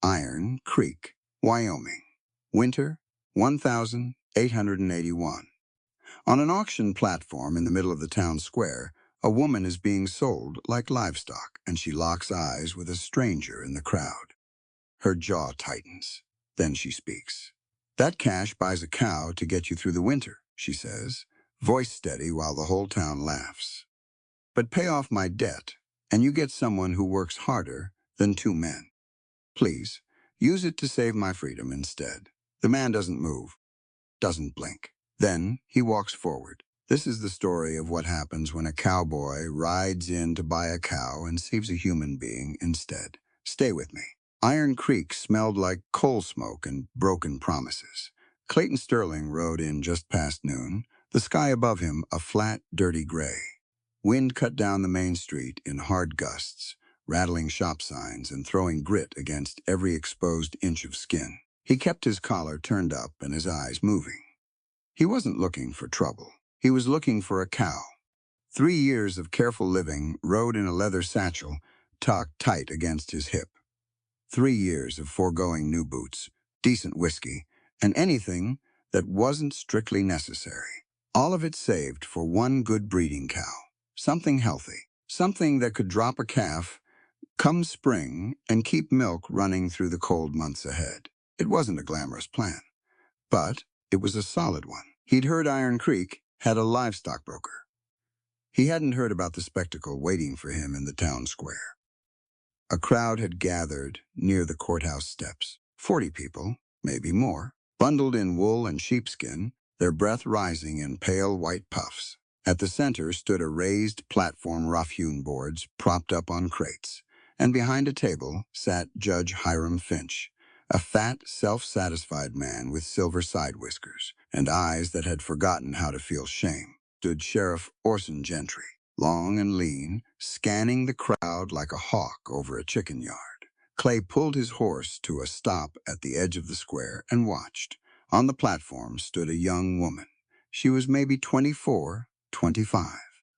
Iron Creek, Wyoming. Winter, 1881. On an auction platform in the middle of the town square, a woman is being sold like livestock, and she locks eyes with a stranger in the crowd. Her jaw tightens. Then she speaks. "That cash buys a cow to get you through the winter," she says, voice steady while the whole town laughs. "But pay off my debt, and you get someone who works harder than two men. Please, use it to save my freedom instead." The man doesn't move, doesn't blink. Then he walks forward. This is the story of what happens when a cowboy rides in to buy a cow and saves a human being instead. Stay with me. Iron Creek smelled like coal smoke and broken promises. Clayton Sterling rode in just past noon, the sky above him a flat, dirty gray. Wind cut down the main street in hard gusts, rattling shop signs and throwing grit against every exposed inch of skin. He kept his collar turned up and his eyes moving. He wasn't looking for trouble. He was looking for a cow. 3 years of careful living rode in a leather satchel, tucked tight against his hip. 3 years of foregoing new boots, decent whiskey, and anything that wasn't strictly necessary. All of it saved for one good breeding cow. Something healthy. Something that could drop a calf come spring and keep milk running through the cold months ahead. It wasn't a glamorous plan, but it was a solid one. He'd heard Iron Creek had a livestock broker. He hadn't heard about the spectacle waiting for him in the town square. A crowd had gathered near the courthouse steps. 40 people, maybe more, bundled in wool and sheepskin, their breath rising in pale white puffs. At the center stood a raised platform, rough-hewn boards propped up on crates, and behind a table sat Judge Hiram Finch, a fat, self-satisfied man with silver side whiskers and eyes that had forgotten how to feel shame. Stood Sheriff Orson Gentry, long and lean, scanning the crowd like a hawk over a chicken yard. Clay pulled his horse to a stop at the edge of the square and watched. On the platform stood a young woman. She was maybe 24, 25,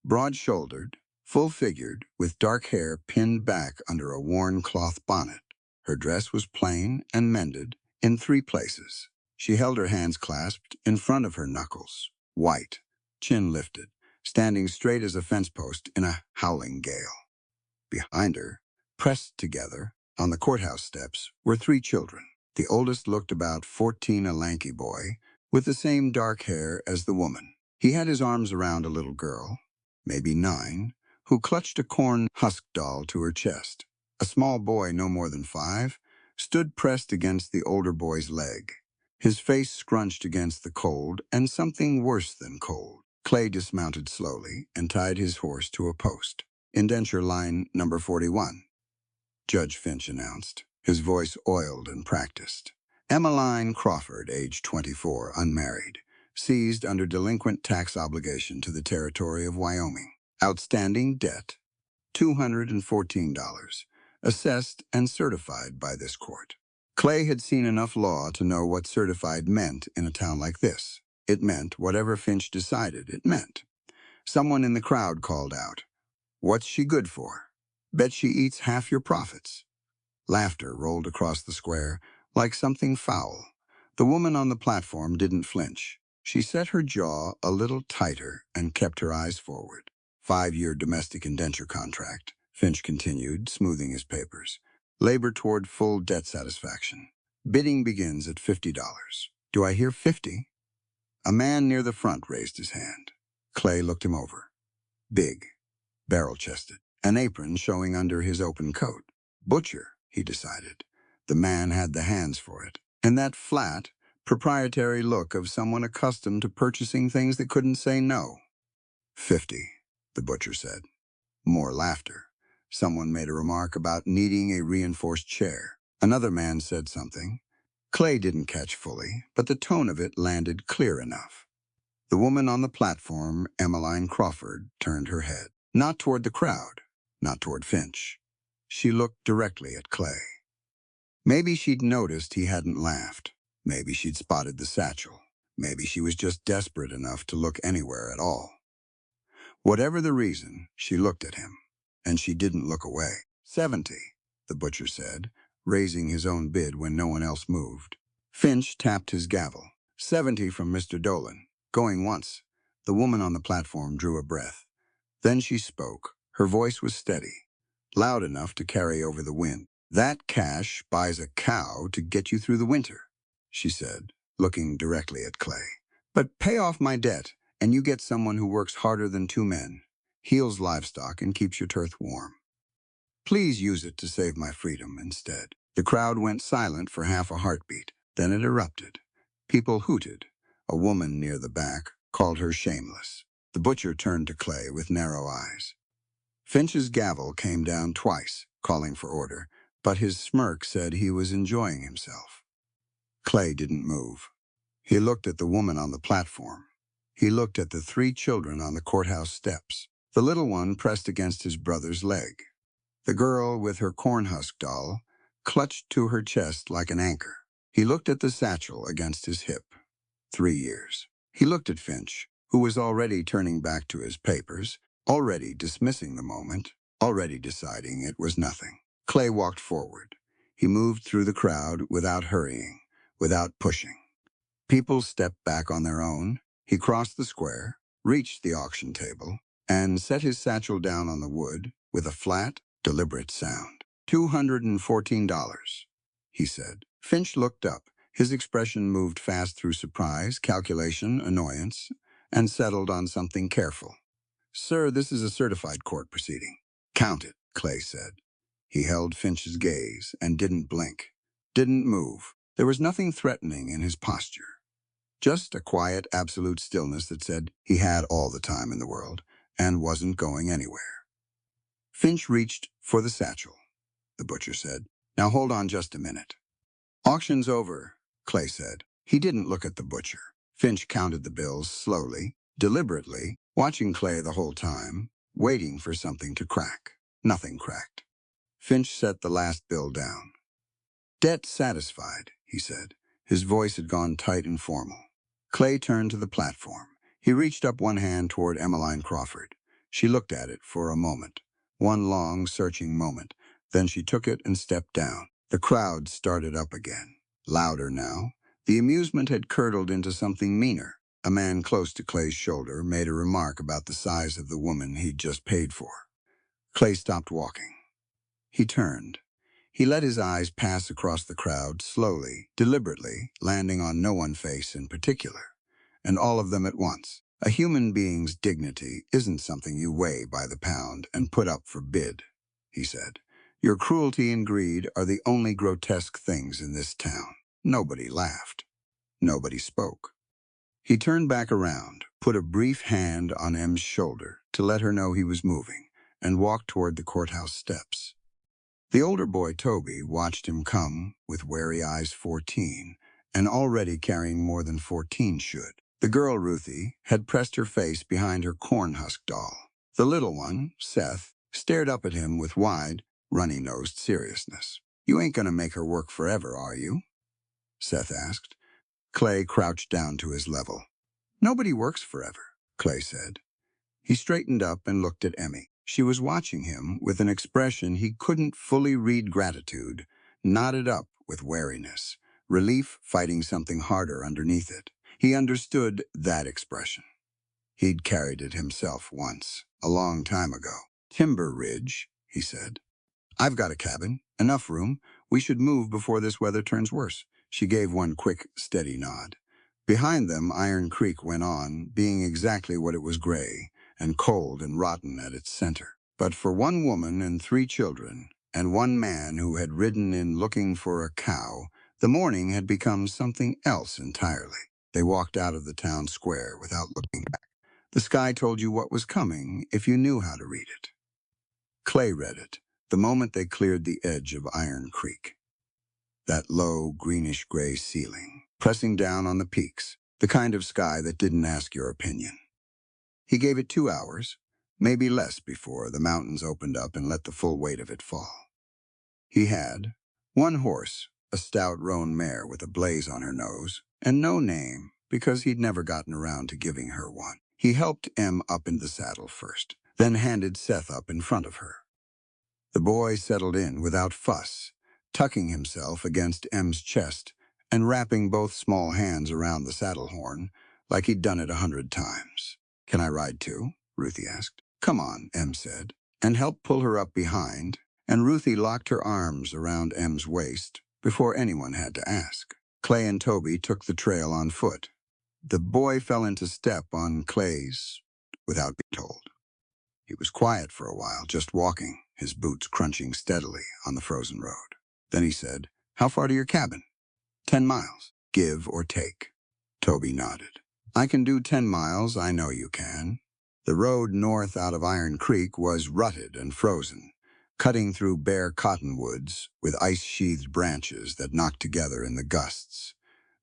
broad-shouldered, full-figured, with dark hair pinned back under a worn cloth bonnet. Her dress was plain and mended in 3 places. She held her hands clasped in front of her knuckles, white, chin lifted, standing straight as a fence post in a howling gale. Behind her, pressed together on the courthouse steps, were 3 children. The oldest looked about 14, a lanky boy, with the same dark hair as the woman. He had his arms around a little girl, maybe 9, who clutched a corn husk doll to her chest. A small boy, no more than 5, stood pressed against the older boy's leg, his face scrunched against the cold and something worse than cold. Clay dismounted slowly and tied his horse to a post. "Indenture line number 41, Judge Finch announced, his voice oiled and practiced. Emmeline Crawford, age 24, unmarried, seized under delinquent tax obligation to the territory of Wyoming. Outstanding debt, $214, assessed and certified by this court." Clay had seen enough law to know what certified meant in a town like this. It meant whatever Finch decided it meant. Someone in the crowd called out, "What's she good for? Bet she eats half your profits." Laughter rolled across the square like something foul. The woman on the platform didn't flinch. She set her jaw a little tighter and kept her eyes forward. 5-year domestic indenture contract, Finch continued, smoothing his papers. Labor toward full debt satisfaction. Bidding begins at $50. Do I hear 50? A man near the front raised his hand. Clay looked him over. Big, barrel-chested, an apron showing under his open coat. Butcher, he decided. The man had the hands for it, and that flat, proprietary look of someone accustomed to purchasing things that couldn't say no. 50, the butcher said. More laughter. Someone made a remark about needing a reinforced chair. Another man said something. Clay didn't catch fully, but the tone of it landed clear enough. The woman on the platform, Emmeline Crawford, turned her head. Not toward the crowd, not toward Finch. She looked directly at Clay. Maybe she'd noticed he hadn't laughed. Maybe she'd spotted the satchel. Maybe she was just desperate enough to look anywhere at all. Whatever the reason, she looked at him, and she didn't look away. 70, the butcher said, raising his own bid when no one else moved. Finch tapped his gavel. 70 from Mr. Dolan. Going once. The woman on the platform drew a breath. Then she spoke. Her voice was steady, loud enough to carry over the wind. That cash buys a cow to get you through the winter, she said, looking directly at Clay. But pay off my debt, and you get someone who works harder than 2 men, heals livestock, and keeps your turf warm. Please use it to save my freedom instead. The crowd went silent for half a heartbeat. Then it erupted. People hooted. A woman near the back called her shameless. The butcher turned to Clay with narrow eyes. Finch's gavel came down twice, calling for order, but his smirk said he was enjoying himself. Clay didn't move. He looked at the woman on the platform. He looked at the 3 children on the courthouse steps. The little one pressed against his brother's leg. The girl with her cornhusk doll clutched to her chest like an anchor. He looked at the satchel against his hip. 3 years. He looked at Finch, who was already turning back to his papers, already dismissing the moment, already deciding it was nothing. Clay walked forward. He moved through the crowd without hurrying, without pushing. People stepped back on their own. He crossed the square, reached the auction table, and set his satchel down on the wood with a flat, deliberate sound. $214, he said. Finch looked up. His expression moved fast through surprise, calculation, annoyance, and settled on something careful. Sir, this is a certified court proceeding. Count it, Clay said. He held Finch's gaze and didn't blink, didn't move. There was nothing threatening in his posture. Just a quiet, absolute stillness that said he had all the time in the world and wasn't going anywhere. Finch reached for the satchel. The butcher said, "Now hold on just a minute." "Auction's over," Clay said. He didn't look at the butcher. Finch counted the bills slowly, deliberately, watching Clay the whole time, waiting for something to crack. Nothing cracked. Finch set the last bill down. "Debt satisfied," he said. His voice had gone tight and formal. Clay turned to the platform. He reached up one hand toward Emmeline Crawford. She looked at it for a moment, one long, searching moment. Then she took it and stepped down. The crowd started up again, louder now. The amusement had curdled into something meaner. A man close to Clay's shoulder made a remark about the size of the woman he'd just paid for. Clay stopped walking. He turned. He let his eyes pass across the crowd slowly, deliberately, landing on no one face in particular, and all of them at once. A human being's dignity isn't something you weigh by the pound and put up for bid, he said. Your cruelty and greed are the only grotesque things in this town. Nobody laughed. Nobody spoke. He turned back around, put a brief hand on M's shoulder to let her know he was moving, and walked toward the courthouse steps. The older boy, Toby, watched him come with wary eyes 14, and already carrying more than 14 should. The girl, Ruthie, had pressed her face behind her cornhusk doll. The little one, Seth, stared up at him with wide, runny-nosed seriousness. "You ain't gonna make her work forever, are you?" Seth asked. Clay crouched down to his level. "Nobody works forever," Clay said. He straightened up and looked at Emmy. She was watching him with an expression he couldn't fully read: gratitude, knotted up with wariness, relief fighting something harder underneath it. He understood that expression. He'd carried it himself once, a long time ago. "Timber Ridge," he said. "I've got a cabin, enough room. We should move before this weather turns worse." She gave one quick, steady nod. Behind them, Iron Creek went on, being exactly what it was: gray and cold and rotten at its center. But for one woman and 3 children, and one man who had ridden in looking for a cow, the morning had become something else entirely. They walked out of the town square without looking back. The sky told you what was coming if you knew how to read it. Clay read it the moment they cleared the edge of Iron Creek. That low, greenish-gray ceiling, pressing down on the peaks, the kind of sky that didn't ask your opinion. He gave it 2 hours, maybe less, before the mountains opened up and let the full weight of it fall. He had 1 horse, a stout roan mare with a blaze on her nose, and no name because he'd never gotten around to giving her one. He helped Em up in the saddle first, then handed Seth up in front of her. The boy settled in without fuss, tucking himself against M's chest and wrapping both small hands around the saddle horn like he'd done it 100 times. "Can I ride too?" Ruthie asked. "Come on," M said, and helped pull her up behind, and Ruthie locked her arms around M's waist before anyone had to ask. Clay and Toby took the trail on foot. The boy fell into step on Clay's without being told. He was quiet for a while, just walking, his boots crunching steadily on the frozen road. Then he said, "How far to your cabin?" 10 miles, give or take. Toby nodded. "I can do 10 miles, I know you can." The road north out of Iron Creek was rutted and frozen, cutting through bare cottonwoods with ice-sheathed branches that knocked together in the gusts.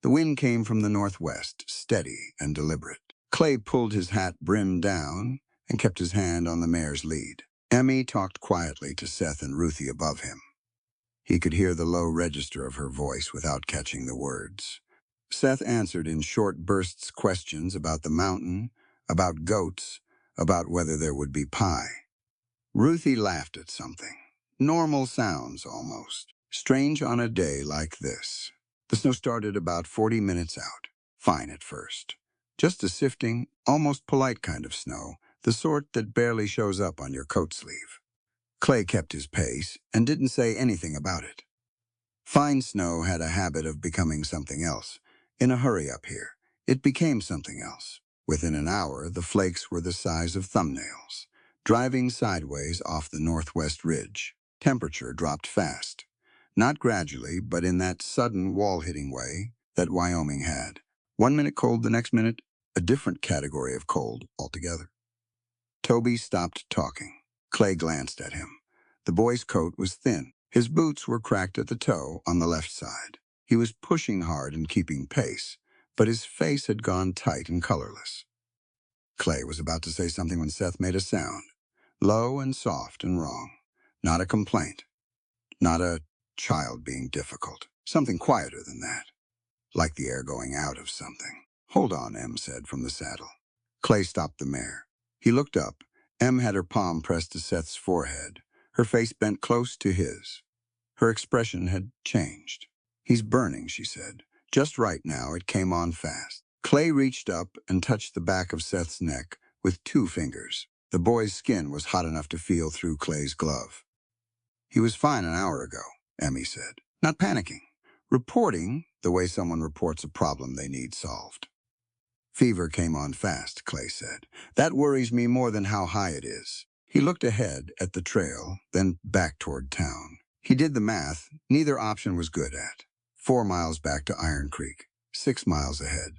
The wind came from the northwest, steady and deliberate. Clay pulled his hat brim down and kept his hand on the mare's lead. Emmy talked quietly to Seth and Ruthie above him. He could hear the low register of her voice without catching the words. Seth answered in short bursts questions about the mountain, about goats, about whether there would be pie. Ruthie laughed at something. Normal sounds, almost. Strange on a day like this. The snow started about 40 minutes out. Fine at first. Just a sifting, almost polite kind of snow, the sort that barely shows up on your coat sleeve. Clay kept his pace and didn't say anything about it. Fine snow had a habit of becoming something else. In a hurry up here, it became something else. Within an hour, the flakes were the size of thumbnails. Driving sideways off the northwest ridge, temperature dropped fast. Not gradually, but in that sudden wall-hitting way that Wyoming had. 1 minute cold, the next minute, a different category of cold altogether. Toby stopped talking. Clay glanced at him. The boy's coat was thin. His boots were cracked at the toe on the left side. He was pushing hard and keeping pace, but his face had gone tight and colorless. Clay was about to say something when Seth made a sound, low and soft and wrong. Not a complaint. Not a child being difficult. Something quieter than that. Like the air going out of something. "Hold on," M said from the saddle. Clay stopped the mare. He looked up. M had her palm pressed to Seth's forehead, her face bent close to his. Her expression had changed. "He's burning," she said. "Just right now, it came on fast." Clay reached up and touched the back of Seth's neck with 2 fingers. The boy's skin was hot enough to feel through Clay's glove. "He was fine an hour ago," Emmy said. "Not panicking. Reporting the way someone reports a problem they need solved." "Fever came on fast," Clay said. "That worries me more than how high it is." He looked ahead at the trail, then back toward town. He did the math. Neither option was good at. 4 miles back to Iron Creek, 6 miles ahead.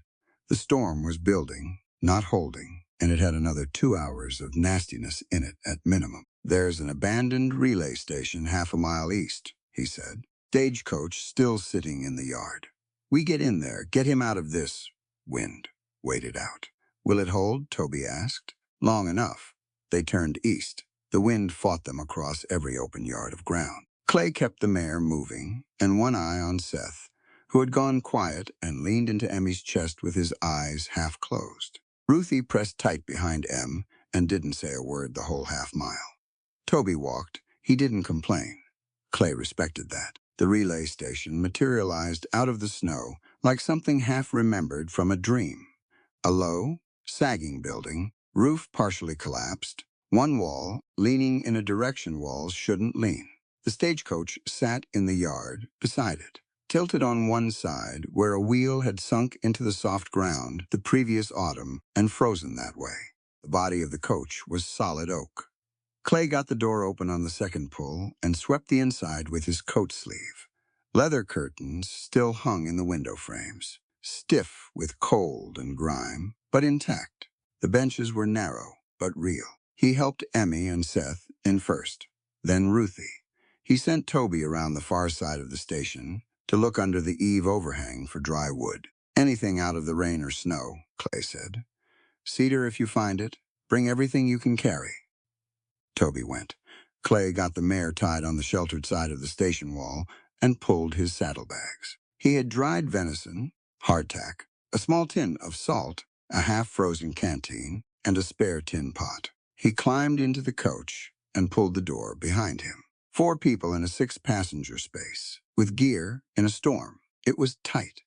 The storm was building, not holding, and it had another 2 hours of nastiness in it at minimum. "There's an abandoned relay station half a mile east," he said. "Stagecoach still sitting in the yard. We get in there, get him out of this wind. Wait it out." "Will it hold?" Toby asked. "Long enough." They turned east. The wind fought them across every open yard of ground. Clay kept the mare moving, and one eye on Seth, who had gone quiet and leaned into Emmy's chest with his eyes half closed. Ruthie pressed tight behind Em and didn't say a word the whole half mile. Toby walked. He didn't complain. Clay respected that. The relay station materialized out of the snow like something half-remembered from a dream. A low, sagging building, roof partially collapsed, one wall leaning in a direction walls shouldn't lean. The stagecoach sat in the yard beside it, tilted on one side where a wheel had sunk into the soft ground the previous autumn and frozen that way. The body of the coach was solid oak. Clay got the door open on the second pull and swept the inside with his coat sleeve. Leather curtains still hung in the window frames, stiff with cold and grime, but intact. The benches were narrow, but real. He helped Emmy and Seth in first, then Ruthie. He sent Toby around the far side of the station to look under the eave overhang for dry wood. "Anything out of the rain or snow," Clay said. "Cedar if you find it. Bring everything you can carry." Toby went. Clay got the mare tied on the sheltered side of the station wall and pulled his saddlebags. He had dried venison, hardtack, a small tin of salt, a half-frozen canteen, and a spare tin pot. He climbed into the coach and pulled the door behind him. 4 people in a 6-passenger space, with gear in a storm. It was tight.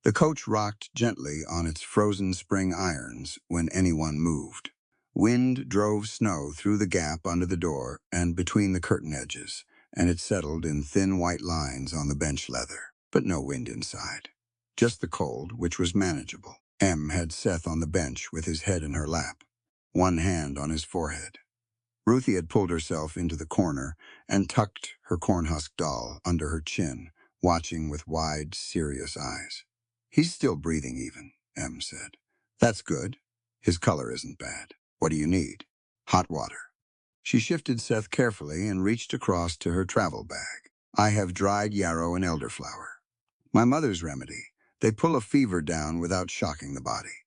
The coach rocked gently on its frozen spring irons when anyone moved. Wind drove snow through the gap under the door and between the curtain edges, and it settled in thin white lines on the bench leather, but no wind inside. Just the cold, which was manageable. Em had Seth on the bench with his head in her lap, one hand on his forehead. Ruthie had pulled herself into the corner and tucked her cornhusk doll under her chin, watching with wide, serious eyes. "He's still breathing even," Em said. "That's good. His color isn't bad. What do you need?" "Hot water." She shifted Seth carefully and reached across to her travel bag. "I have dried yarrow and elderflower. My mother's remedy. They pull a fever down without shocking the body.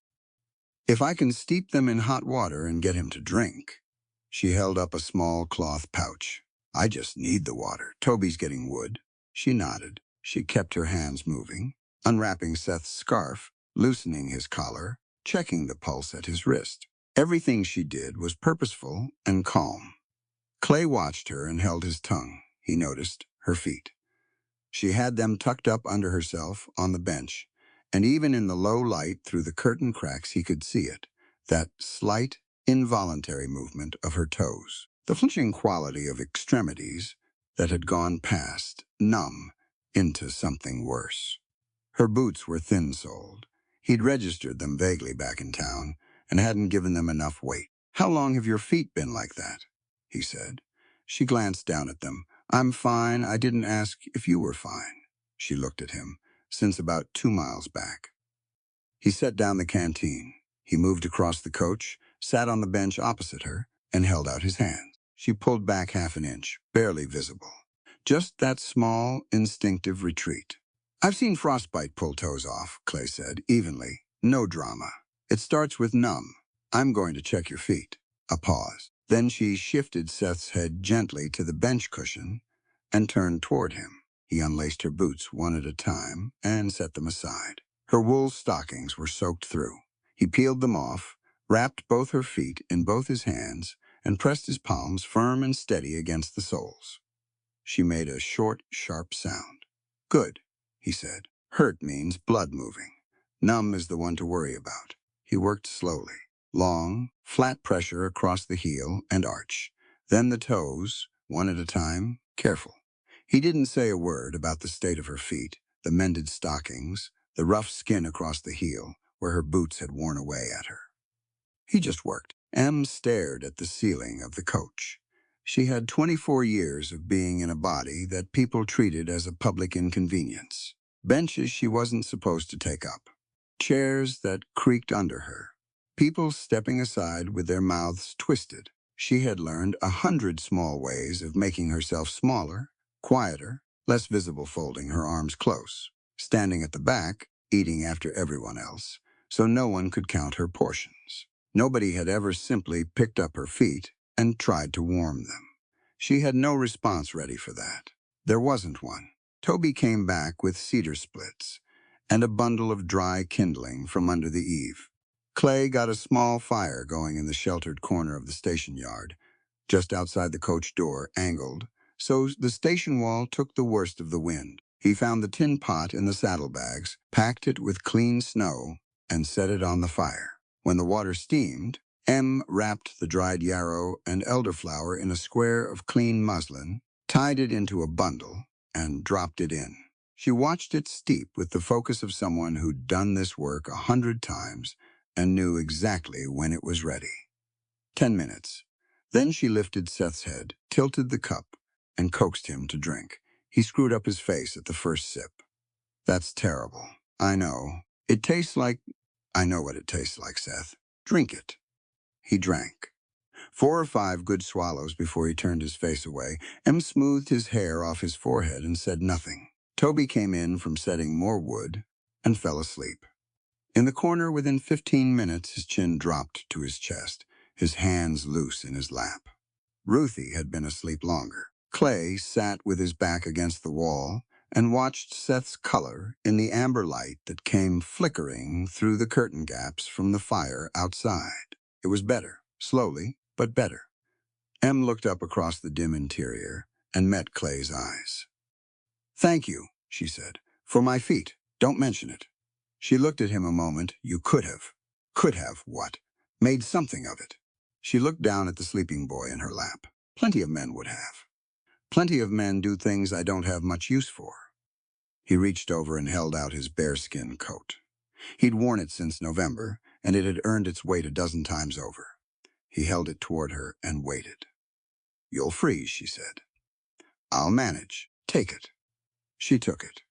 If I can steep them in hot water and get him to drink." She held up a small cloth pouch. "I just need the water. Toby's getting wood." She nodded. She kept her hands moving, unwrapping Seth's scarf, loosening his collar, checking the pulse at his wrist. Everything she did was purposeful and calm. Clay watched her and held his tongue. He noticed her feet. She had them tucked up under herself on the bench, and even in the low light through the curtain cracks he could see it, that slight, involuntary movement of her toes, the flinching quality of extremities that had gone past, numb, into something worse. Her boots were thin-soled. He'd registered them vaguely back in town and hadn't given them enough weight. "How long have your feet been like that?" he said. She glanced down at them. "I'm fine. I didn't ask if you were fine." She looked at him. "Since about 2 miles back." He set down the canteen. He moved across the coach, sat on the bench opposite her, and held out his hand. She pulled back half an inch, barely visible. Just that small, instinctive retreat. "I've seen frostbite pull toes off," Clay said, evenly. "No drama. It starts with numb. I'm going to check your feet." A pause. Then she shifted Seth's head gently to the bench cushion and turned toward him. He unlaced her boots one at a time and set them aside. Her wool stockings were soaked through. He peeled them off, wrapped both her feet in both his hands, and pressed his palms firm and steady against the soles. She made a short, sharp sound. "Good," he said. "Hurt means blood moving. Numb is the one to worry about." He worked slowly. Long, flat pressure across the heel and arch. Then the toes, one at a time, careful. He didn't say a word about the state of her feet, the mended stockings, the rough skin across the heel, where her boots had worn away at her. He just worked. Em stared at the ceiling of the coach. She had 24 years of being in a body that people treated as a public inconvenience. Benches she wasn't supposed to take up. Chairs that creaked under her. People stepping aside with their mouths twisted. She had learned 100 small ways of making herself smaller, quieter, less visible, folding her arms close, standing at the back, eating after everyone else, so no one could count her portions. Nobody had ever simply picked up her feet and tried to warm them. She had no response ready for that. There wasn't one. Toby came back with cedar splits and a bundle of dry kindling from under the eave. Clay got a small fire going in the sheltered corner of the station yard, just outside the coach door, angled, so the station wall took the worst of the wind. He found the tin pot in the saddlebags, packed it with clean snow, and set it on the fire. When the water steamed, Em wrapped the dried yarrow and elderflower in a square of clean muslin, tied it into a bundle, and dropped it in. She watched it steep with the focus of someone who'd done this work 100 times and knew exactly when it was ready. 10 minutes. Then she lifted Seth's head, tilted the cup, and coaxed him to drink. He screwed up his face at the first sip. "That's terrible. I know. It tastes like—" "I know what it tastes like, Seth. Drink it." He drank. 4 or 5 good swallows before he turned his face away. Em smoothed his hair off his forehead and said nothing. Toby came in from setting more wood and fell asleep. In the corner within 15 minutes, his chin dropped to his chest, his hands loose in his lap. Ruthie had been asleep longer. Clay sat with his back against the wall and watched Seth's color in the amber light that came flickering through the curtain gaps from the fire outside. It was better, slowly, but better. Em looked up across the dim interior, and met Clay's eyes. "Thank you," she said, "for my feet. Don't mention it." She looked at him a moment. "You could have." "Could have what?" "Made something of it." She looked down at the sleeping boy in her lap. "Plenty of men would have. Plenty of men do things I don't have much use for." He reached over and held out his bearskin coat. He'd worn it since November, and it had earned its weight a dozen times over. He held it toward her and waited. "You'll freeze," she said. "I'll manage. Take it." She took it.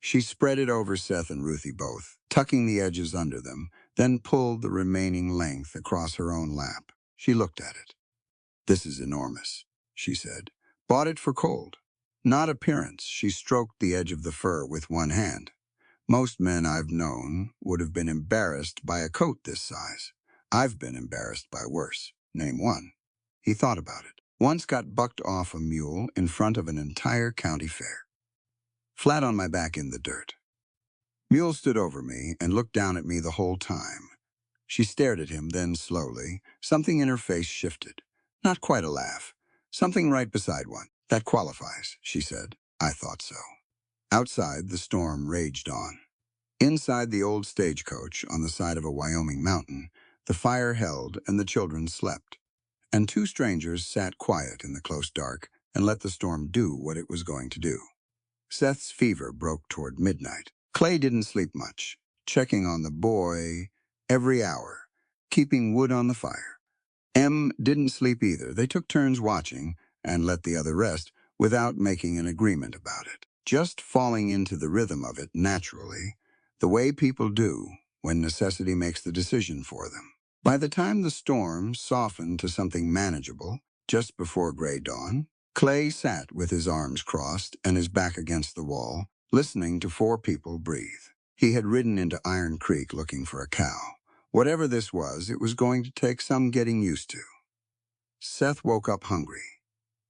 She spread it over Seth and Ruthie both, tucking the edges under them, then pulled the remaining length across her own lap. She looked at it. "This is enormous," she said. "Bought it for cold." Not appearance. She stroked the edge of the fur with one hand. "Most men I've known would have been embarrassed by a coat this size. I've been embarrassed by worse. Name one." He thought about it. "Once got bucked off a mule in front of an entire county fair. Flat on my back in the dirt. Mule stood over me and looked down at me the whole time." She stared at him, then slowly, something in her face shifted. Not quite a laugh. "Something right beside one. That qualifies," she said. "I thought so." Outside, the storm raged on. Inside the old stagecoach on the side of a Wyoming mountain, the fire held and the children slept. And two strangers sat quiet in the close dark and let the storm do what it was going to do. Seth's fever broke toward midnight. Clay didn't sleep much, checking on the boy every hour, keeping wood on the fire. Em didn't sleep either. They took turns watching and let the other rest without making an agreement about it. Just falling into the rhythm of it naturally, the way people do when necessity makes the decision for them. By the time the storm softened to something manageable, just before gray dawn, Clay sat with his arms crossed and his back against the wall, listening to four people breathe. He had ridden into Iron Creek looking for a cow. Whatever this was, it was going to take some getting used to. Seth woke up hungry.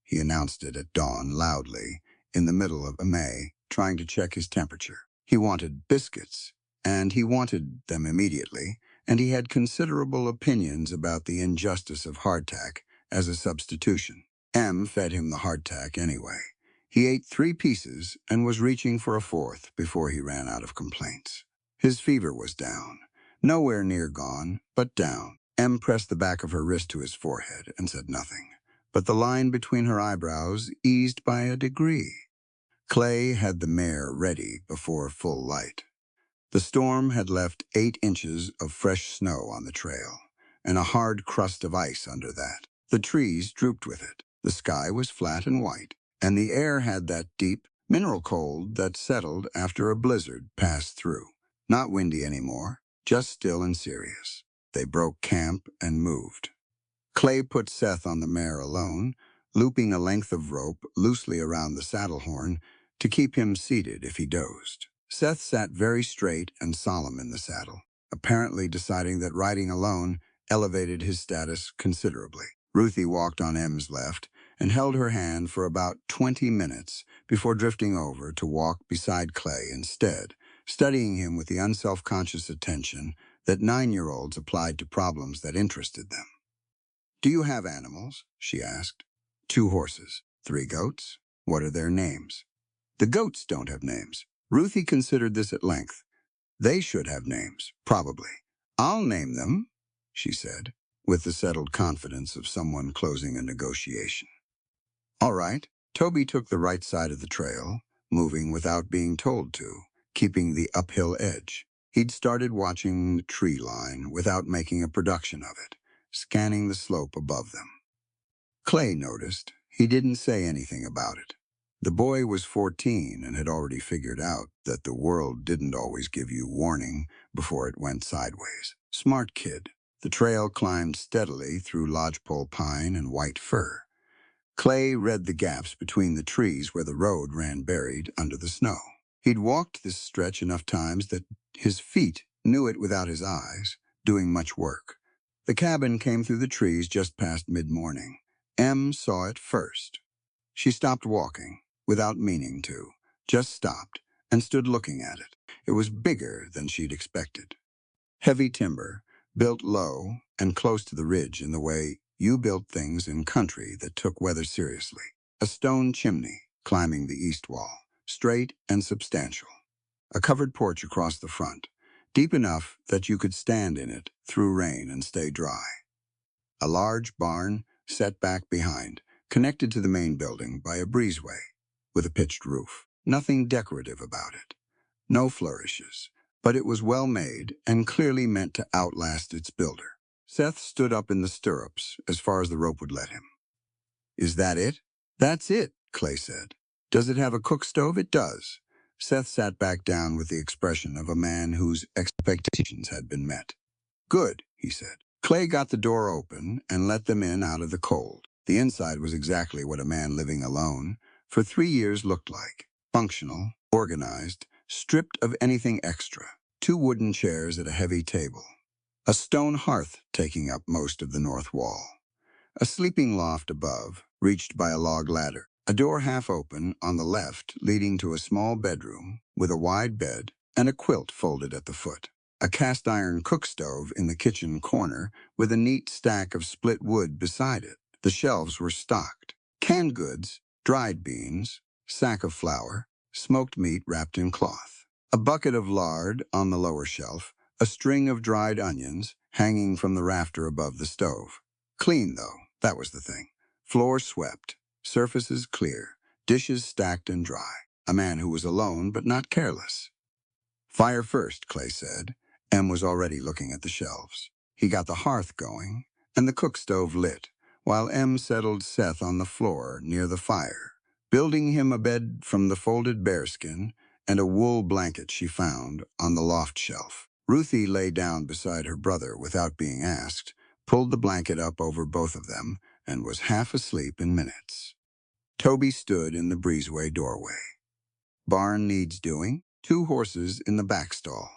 He announced it at dawn loudly, in the middle of May, trying to check his temperature. He wanted biscuits, and he wanted them immediately, and he had considerable opinions about the injustice of hardtack as a substitution. Em fed him the hardtack anyway. He ate 3 pieces and was reaching for a 4th before he ran out of complaints. His fever was down. Nowhere near gone, but down. Em pressed the back of her wrist to his forehead and said nothing, but the line between her eyebrows eased by a degree. Clay had the mare ready before full light. The storm had left 8 inches of fresh snow on the trail, and a hard crust of ice under that. The trees drooped with it. The sky was flat and white, and the air had that deep, mineral cold that settled after a blizzard passed through. Not windy anymore, just still and serious. They broke camp and moved. Clay put Seth on the mare alone, looping a length of rope loosely around the saddle horn to keep him seated if he dozed. Seth sat very straight and solemn in the saddle, apparently deciding that riding alone elevated his status considerably. Ruthie walked on Em's left and held her hand for about 20 minutes before drifting over to walk beside Clay instead, studying him with the unselfconscious attention that 9-year-olds applied to problems that interested them. "Do you have animals?" she asked. "2 horses. 3 goats. What are their names?" "The goats don't have names." Ruthie considered this at length. "They should have names, probably." "I'll name them," she said, with the settled confidence of someone closing a negotiation. All right. Toby took the right side of the trail, moving without being told to, keeping the uphill edge. He'd started watching the tree line without making a production of it, scanning the slope above them. Clay noticed. He didn't say anything about it. The boy was 14 and had already figured out that the world didn't always give you warning before it went sideways. Smart kid. The trail climbed steadily through lodgepole pine and white fir. Clay read the gaps between the trees where the road ran buried under the snow. He'd walked this stretch enough times that his feet knew it without his eyes, doing much work. The cabin came through the trees just past mid-morning. Em saw it first. She stopped walking, without meaning to, just stopped, and stood looking at it. It was bigger than she'd expected. Heavy timber, built low and close to the ridge in the way you built things in country that took weather seriously. A stone chimney climbing the east wall, straight and substantial. A covered porch across the front, deep enough that you could stand in it through rain and stay dry. A large barn set back behind, connected to the main building by a breezeway, with a pitched roof. Nothing decorative about it. No flourishes, but it was well made and clearly meant to outlast its builder. Seth stood up in the stirrups as far as the rope would let him. Is that it? That's it, Clay said. Does it have a cook stove? It does. Seth sat back down with the expression of a man whose expectations had been met. Good, he said. Clay got the door open and let them in out of the cold. The inside was exactly what a man living alone for 3 years looked like. Functional, organized, stripped of anything extra. 2 wooden chairs at a heavy table. A stone hearth taking up most of the north wall. A sleeping loft above, reached by a log ladder. A door half open on the left leading to a small bedroom with a wide bed and a quilt folded at the foot. A cast-iron cook stove in the kitchen corner with a neat stack of split wood beside it. The shelves were stocked. Canned goods, dried beans, sack of flour, smoked meat wrapped in cloth. A bucket of lard on the lower shelf, a string of dried onions hanging from the rafter above the stove. Clean, though, that was the thing. Floor swept, surfaces clear, dishes stacked and dry. A man who was alone but not careless. Fire first, Clay said. Em was already looking at the shelves. He got the hearth going and the cook stove lit, while Em settled Seth on the floor near the fire, building him a bed from the folded bearskin and a wool blanket she found on the loft shelf. Ruthie lay down beside her brother without being asked, pulled the blanket up over both of them, and was half asleep in minutes. Toby stood in the breezeway doorway. Barn needs doing. 2 horses in the back stall.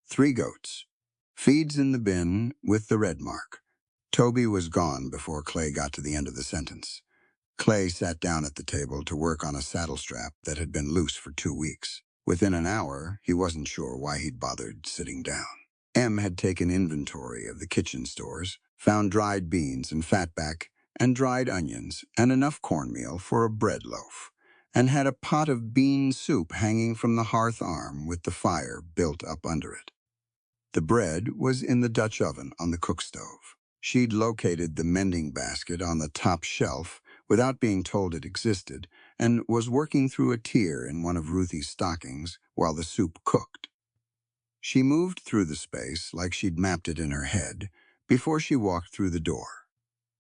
3 goats. Feeds in the bin with the red mark. Toby was gone before Clay got to the end of the sentence. Clay sat down at the table to work on a saddle strap that had been loose for 2 weeks. Within an hour, he wasn't sure why he'd bothered sitting down. Em had taken inventory of the kitchen stores, found dried beans and fatback, and dried onions, and enough cornmeal for a bread loaf, and had a pot of bean soup hanging from the hearth arm with the fire built up under it. The bread was in the Dutch oven on the cook stove. She'd located the mending basket on the top shelf without being told it existed, and was working through a tear in one of Ruthie's stockings while the soup cooked. She moved through the space like she'd mapped it in her head before she walked through the door.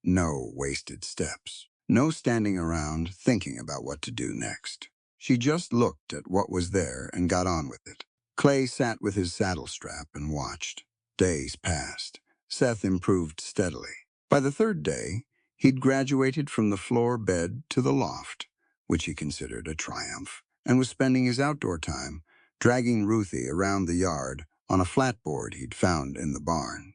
No wasted steps. No standing around thinking about what to do next. She just looked at what was there and got on with it. Clay sat with his saddle strap and watched. Days passed. Seth improved steadily. By the 3rd day, he'd graduated from the floor bed to the loft, which he considered a triumph, and was spending his outdoor time dragging Ruthie around the yard on a flatboard he'd found in the barn.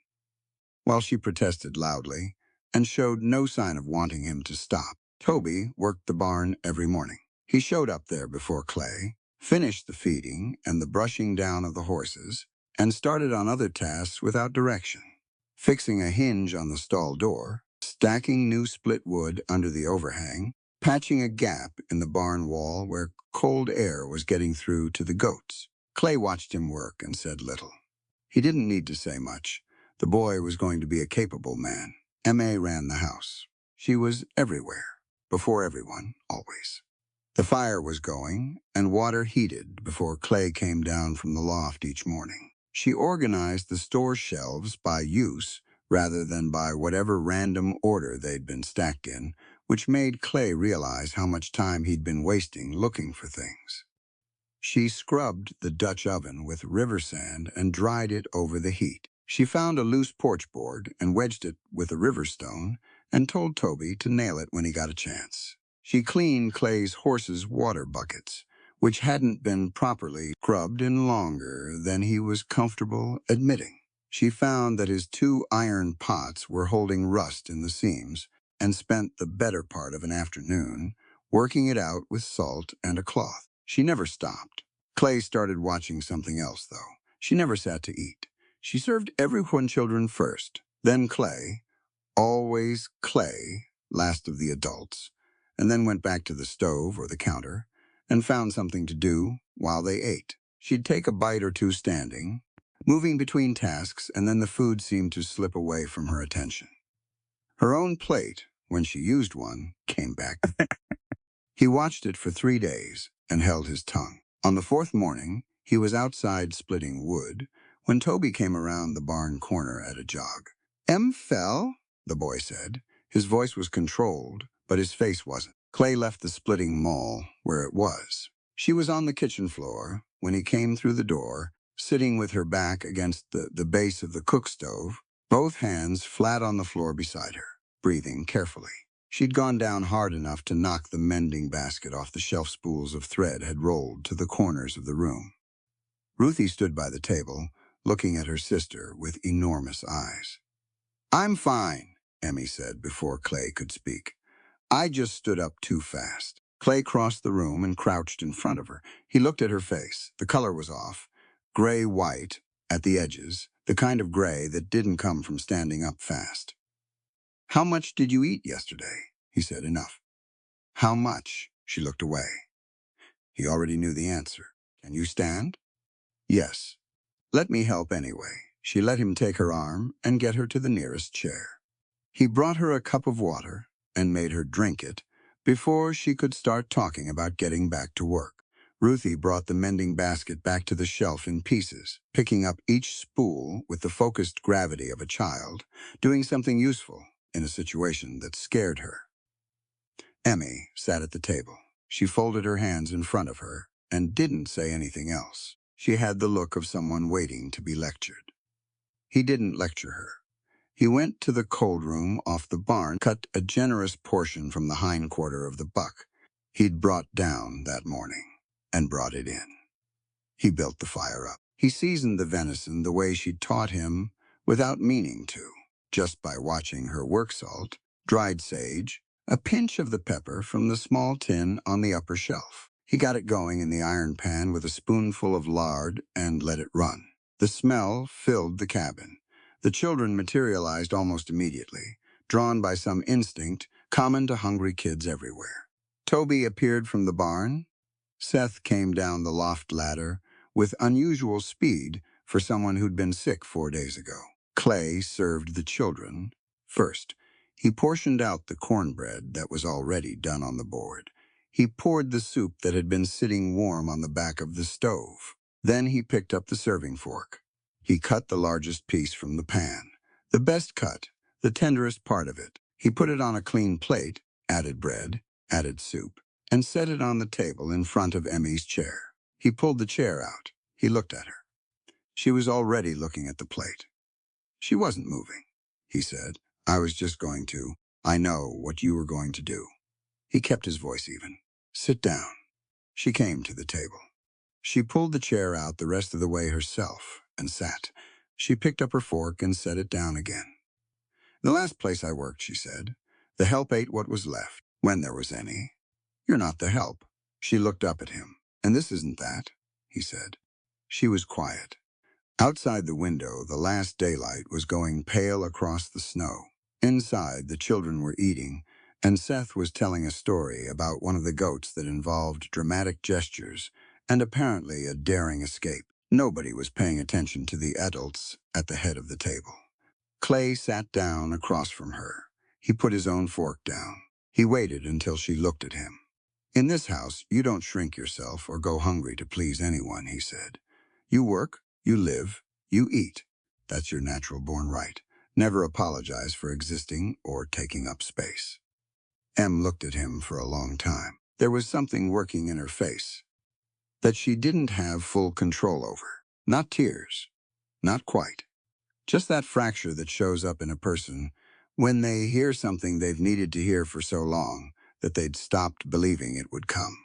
While she protested loudly and showed no sign of wanting him to stop, Toby worked the barn every morning. He showed up there before Clay, finished the feeding and the brushing down of the horses, and started on other tasks without direction. Fixing a hinge on the stall door, stacking new split wood under the overhang, patching a gap in the barn wall where cold air was getting through to the goats. Clay watched him work and said little. He didn't need to say much. The boy was going to be a capable man. M.A. ran the house. She was everywhere, before everyone, always. The fire was going, and water heated before Clay came down from the loft each morning. She organized the store shelves by use rather than by whatever random order they'd been stacked in, which made Clay realize how much time he'd been wasting looking for things. She scrubbed the Dutch oven with river sand and dried it over the heat. She found a loose porch board and wedged it with a river stone and told Toby to nail it when he got a chance. She cleaned Clay's horse's water buckets, which hadn't been properly scrubbed in longer than he was comfortable admitting. She found that his 2 iron pots were holding rust in the seams and spent the better part of an afternoon working it out with salt and a cloth. She never stopped. Clay started watching something else, though. She never sat to eat. She served everyone children first, then Clay, always Clay, last of the adults, and then went back to the stove or the counter and found something to do while they ate. She'd take a bite or two standing, moving between tasks, and then the food seemed to slip away from her attention. Her own plate, when she used one, came back. He watched it for 3 days and held his tongue. On the fourth morning, he was outside splitting wood when Toby came around the barn corner at a jog. "Em fell," the boy said. His voice was controlled, but his face wasn't. Clay left the splitting maul where it was. She was on the kitchen floor when he came through the door, sitting with her back against the base of the cook stove, both hands flat on the floor beside her, breathing carefully. She'd gone down hard enough to knock the mending basket off the shelf. Spools of thread had rolled to the corners of the room. Ruthie stood by the table, looking at her sister with enormous eyes. "I'm fine," Emmy said before Clay could speak. "I just stood up too fast." Clay crossed the room and crouched in front of her. He looked at her face. The color was off, gray-white at the edges, the kind of gray that didn't come from standing up fast. "How much did you eat yesterday?" He said. "Enough." "How much?" She looked away. He already knew the answer. "Can you stand?" "Yes." "Let me help anyway." She let him take her arm and get her to the nearest chair. He brought her a cup of water and made her drink it before she could start talking about getting back to work. Ruthie brought the mending basket back to the shelf in pieces, picking up each spool with the focused gravity of a child, doing something useful in a situation that scared her. Emmy sat at the table. She folded her hands in front of her and didn't say anything else. She had the look of someone waiting to be lectured. He didn't lecture her. He went to the cold room off the barn, cut a generous portion from the hind quarter of the buck he'd brought down that morning, and brought it in. He built the fire up. He seasoned the venison the way she'd taught him without meaning to, just by watching her work: salt, dried sage, a pinch of the pepper from the small tin on the upper shelf. He got it going in the iron pan with a spoonful of lard and let it run. The smell filled the cabin. The children materialized almost immediately, drawn by some instinct common to hungry kids everywhere. Toby appeared from the barn. Seth came down the loft ladder with unusual speed for someone who'd been sick 4 days ago. Clay served the children first. He portioned out the cornbread that was already done on the board. He poured the soup that had been sitting warm on the back of the stove. Then he picked up the serving fork. He cut the largest piece from the pan, the best cut, the tenderest part of it. He put it on a clean plate, added bread, added soup, and set it on the table in front of Emmy's chair. He pulled the chair out. He looked at her. She was already looking at the plate. She wasn't moving. He said, "I was just going to. I know what you were going to do." He kept his voice even. "Sit down." She came to the table. She pulled the chair out the rest of the way herself and sat. She picked up her fork and set it down again. "The last place I worked," she said, "the help ate what was left, when there was any. You're not the help." She looked up at him. "And this isn't that," he said. She was quiet. Outside the window, the last daylight was going pale across the snow. Inside, the children were eating, and Seth was telling a story about one of the goats that involved dramatic gestures and apparently a daring escape. Nobody was paying attention to the adults at the head of the table. Clay sat down across from her. He put his own fork down. He waited until she looked at him. "In this house, you don't shrink yourself or go hungry to please anyone," he said. "You work, you live, you eat. That's your natural-born right. Never apologize for existing or taking up space." Em looked at him for a long time. There was something working in her face that she didn't have full control over. Not tears. Not quite. Just that fracture that shows up in a person when they hear something they've needed to hear for so long that they'd stopped believing it would come.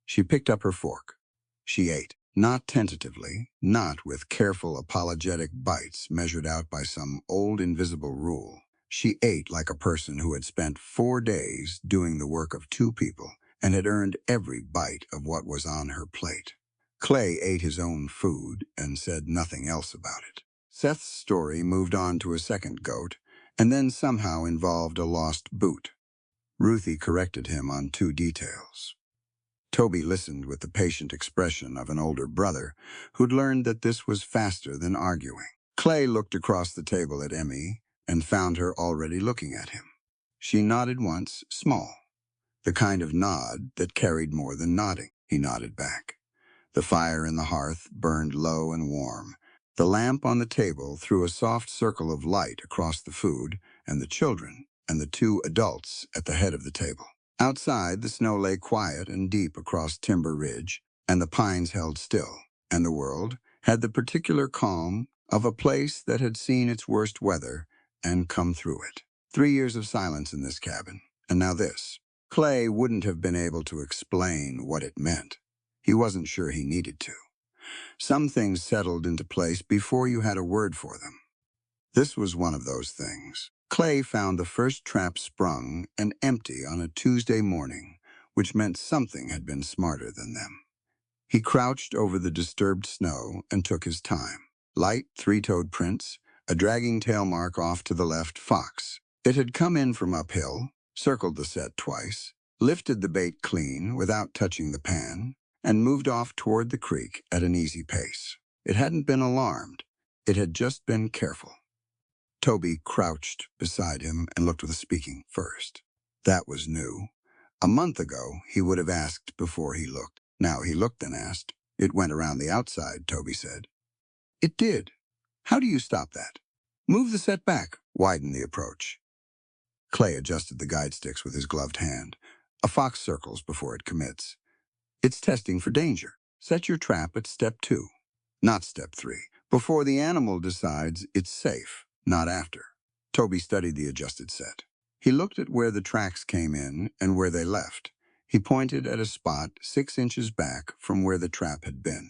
She picked up her fork. She ate, not tentatively, not with careful apologetic bites measured out by some old invisible rule. She ate like a person who had spent 4 days doing the work of 2 people and had earned every bite of what was on her plate. Clay ate his own food and said nothing else about it. Seth's story moved on to a second goat, and then somehow involved a lost boot. Ruthie corrected him on 2 details. Toby listened with the patient expression of an older brother who'd learned that this was faster than arguing. Clay looked across the table at Emmy and found her already looking at him. She nodded once, small, the kind of nod that carried more than nodding. He nodded back. The fire in the hearth burned low and warm. The lamp on the table threw a soft circle of light across the food and the children and the 2 adults at the head of the table. Outside, the snow lay quiet and deep across Timber Ridge, and the pines held still, and the world had the particular calm of a place that had seen its worst weather and come through it. 3 years of silence in this cabin, and now this. Clay wouldn't have been able to explain what it meant. He wasn't sure he needed to. Some things settled into place before you had a word for them. This was one of those things. Clay found the first trap sprung and empty on a Tuesday morning, which meant something had been smarter than them. He crouched over the disturbed snow and took his time. Light 3-toed prints, a dragging tail mark off to the left, fox. It had come in from uphill, circled the set twice, lifted the bait clean without touching the pan, and moved off toward the creek at an easy pace. It hadn't been alarmed. It had just been careful. Toby crouched beside him and looked with a speaking first. That was new. A month ago, he would have asked before he looked. Now he looked and asked. It went around the outside, Toby said. It did. How do you stop that? Move the set back, widen the approach. Clay adjusted the guide sticks with his gloved hand. A fox circles before it commits. It's testing for danger. Set your trap at step 2, not step 3, before the animal decides it's safe, not after. Toby studied the adjusted set. He looked at where the tracks came in and where they left. He pointed at a spot 6 inches back from where the trap had been.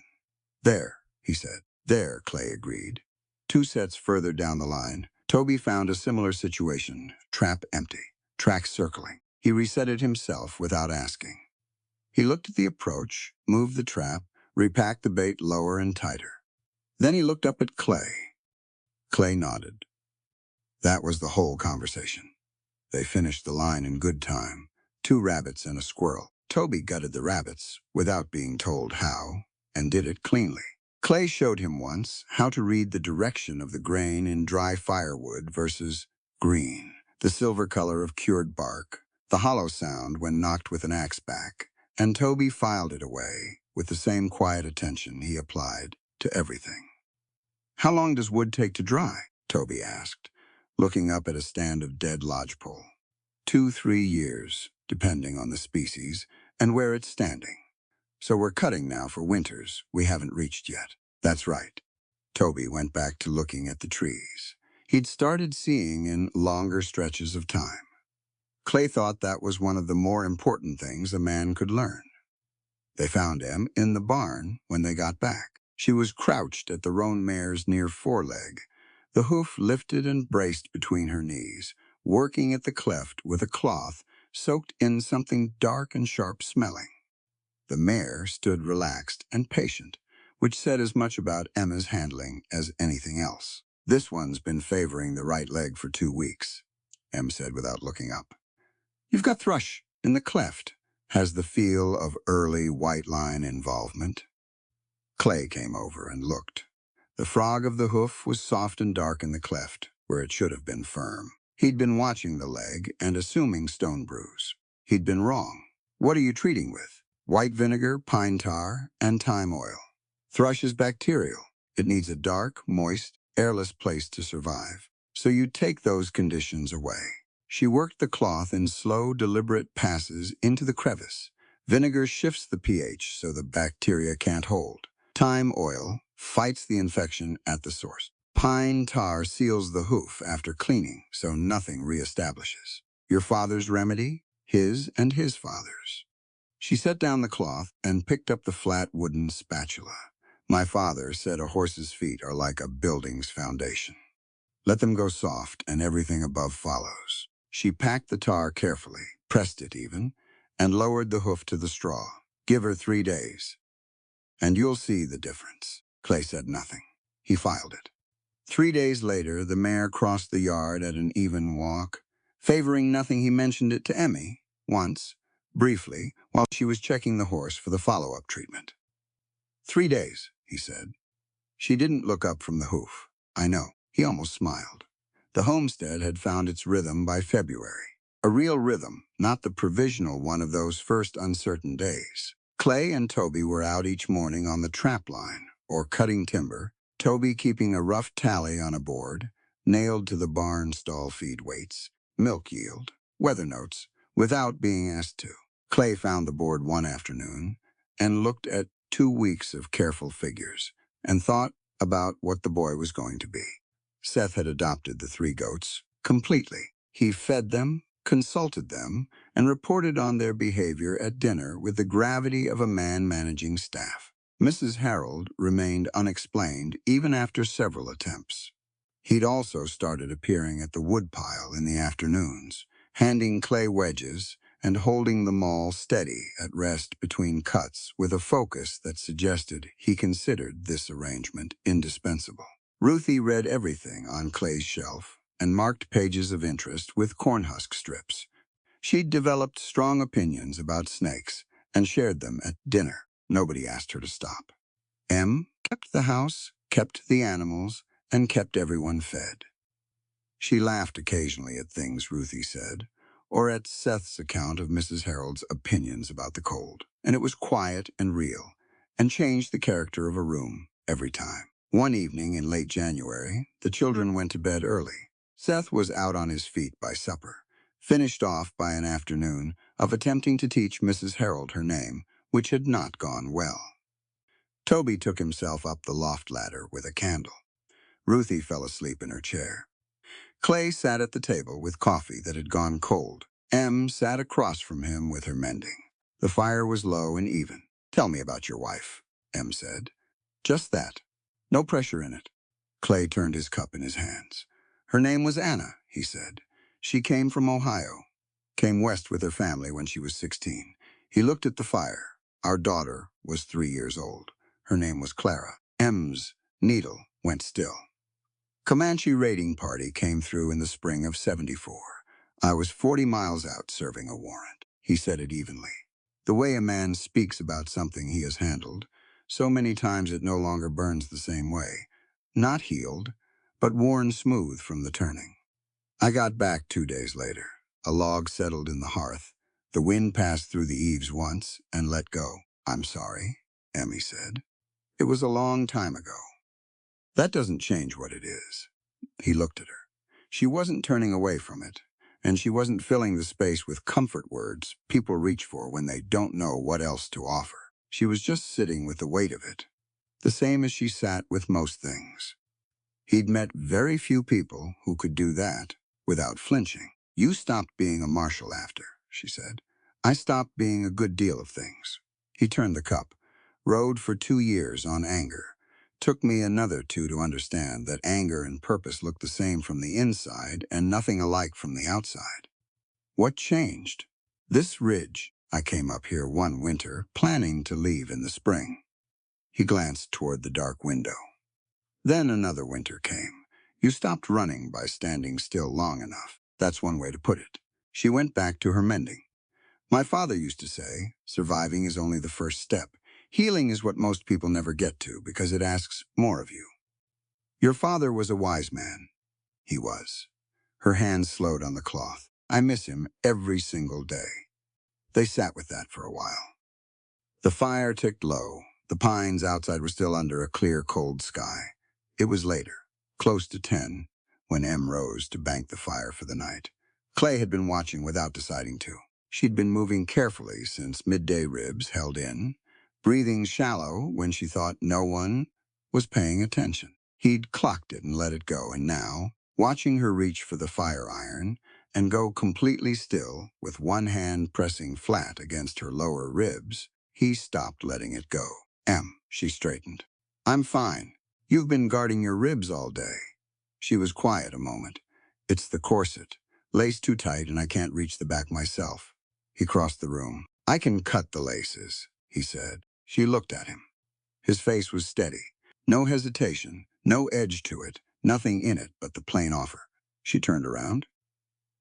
There, he said. There, Clay agreed. 2 sets further down the line, Toby found a similar situation, trap empty, tracks circling. He reset it himself without asking. He looked at the approach, moved the trap, repacked the bait lower and tighter. Then he looked up at Clay. Clay nodded. That was the whole conversation. They finished the line in good time. 2 rabbits and a squirrel. Toby gutted the rabbits, without being told how, and did it cleanly. Clay showed him once how to read the direction of the grain in dry firewood versus green, the silver color of cured bark, the hollow sound when knocked with an axe back, and Toby filed it away with the same quiet attention he applied to everything. How long does wood take to dry? Toby asked, looking up at a stand of dead lodgepole. 2-3 years, depending on the species and where it's standing. So we're cutting now for winters we haven't reached yet. That's right. Toby went back to looking at the trees. He'd started seeing in longer stretches of time. Clay thought that was one of the more important things a man could learn. They found Em in the barn when they got back. She was crouched at the roan mare's near foreleg, the hoof lifted and braced between her knees, working at the cleft with a cloth soaked in something dark and sharp-smelling. The mare stood relaxed and patient, which said as much about Emma's handling as anything else. This one's been favoring the right leg for 2 weeks, Em said without looking up. You've got thrush in the cleft. Has the feel of early white line involvement. Clay came over and looked. The frog of the hoof was soft and dark in the cleft, where it should have been firm. He'd been watching the leg and assuming stone bruise. He'd been wrong. What are you treating with? White vinegar, pine tar, and thyme oil. Thrush is bacterial. It needs a dark, moist, airless place to survive. So you take those conditions away. She worked the cloth in slow, deliberate passes into the crevice. Vinegar shifts the pH so the bacteria can't hold. Thyme oil fights the infection at the source. Pine tar seals the hoof after cleaning so nothing reestablishes. Your father's remedy, his and his father's. She set down the cloth and picked up the flat wooden spatula. My father said a horse's feet are like a building's foundation. Let them go soft and everything above follows. She packed the tar carefully, pressed it even, and lowered the hoof to the straw. Give her 3 days, and you'll see the difference. Clay said nothing. He filed it. 3 days later, the mare crossed the yard at an even walk, Favoring nothing, he mentioned it to Emmy, once, briefly, while she was checking the horse for the follow-up treatment. 3 days, he said. She didn't look up from the hoof. I know. He almost smiled. The homestead had found its rhythm by February. A real rhythm, not the provisional one of those first uncertain days. Clay and Toby were out each morning on the trap line, or cutting timber, Toby keeping a rough tally on a board, nailed to the barn stall feed weights, milk yield, weather notes, without being asked to. Clay found the board one afternoon and looked at 2 weeks of careful figures and thought about what the boy was going to be. Seth had adopted the 3 goats completely. He fed them, consulted them, and reported on their behavior at dinner with the gravity of a man managing staff. Mrs. Harold remained unexplained even after several attempts. He'd also started appearing at the woodpile in the afternoons, handing Clay wedges and holding the maul steady at rest between cuts with a focus that suggested he considered this arrangement indispensable. Ruthie read everything on Clay's shelf and marked pages of interest with cornhusk strips. She'd developed strong opinions about snakes and shared them at dinner. Nobody asked her to stop. Em kept the house, kept the animals, and kept everyone fed. She laughed occasionally at things Ruthie said, or at Seth's account of Mrs. Harold's opinions about the cold, and it was quiet and real, and changed the character of a room every time. One evening in late January, the children went to bed early. Seth was out on his feet by supper, finished off by an afternoon of attempting to teach Mrs. Harold her name, which had not gone well. Toby took himself up the loft ladder with a candle. Ruthie fell asleep in her chair. Clay sat at the table with coffee that had gone cold. Em sat across from him with her mending. The fire was low and even. "Tell me about your wife," Em said. "Just that. No pressure in it." Clay turned his cup in his hands. "Her name was Anna," he said. "She came from Ohio. Came west with her family when she was 16. He looked at the fire. Our daughter was 3 years old. Her name was Clara." Em's needle went still. "Comanche raiding party came through in the spring of '74. I was 40 miles out serving a warrant." He said it evenly. The way a man speaks about something he has handled, so many times it no longer burns the same way. Not healed, but worn smooth from the turning. I got back 2 days later. A log settled in the hearth. The wind passed through the eaves once and let go. "I'm sorry," Emmy said. "It was a long time ago." "That doesn't change what it is." He looked at her. She wasn't turning away from it, and she wasn't filling the space with comfort words people reach for when they don't know what else to offer. She was just sitting with the weight of it, the same as she sat with most things. He'd met very few people who could do that without flinching. "You stopped being a marshal after," she said. "I stopped being a good deal of things." He turned the cup. "Rode for 2 years on anger. Took me another 2 to understand that anger and purpose look the same from the inside and nothing alike from the outside." "What changed?" "This ridge. I came up here one winter, planning to leave in the spring." He glanced toward the dark window. "Then another winter came. You stopped running by standing still long enough. That's one way to put it." She went back to her mending. "My father used to say, surviving is only the first step. Healing is what most people never get to because it asks more of you. Your father was a wise man." "He was." Her hands slowed on the cloth. "I miss him every single day." They sat with that for a while. The fire ticked low. The pines outside were still under a clear, cold sky. It was later, close to 10, when Em rose to bank the fire for the night. Clay had been watching without deciding to. She'd been moving carefully since midday ribs held in, breathing shallow when she thought no one was paying attention. He'd clocked it and let it go, and now, watching her reach for the fire iron and go completely still with one hand pressing flat against her lower ribs, he stopped letting it go. "Em," she straightened. "I'm fine. You've been guarding your ribs all day." She was quiet a moment. "It's the corset. Lace too tight and I can't reach the back myself." He crossed the room. "I can cut the laces," he said. She looked at him. His face was steady. No hesitation, no edge to it, nothing in it but the plain offer. She turned around.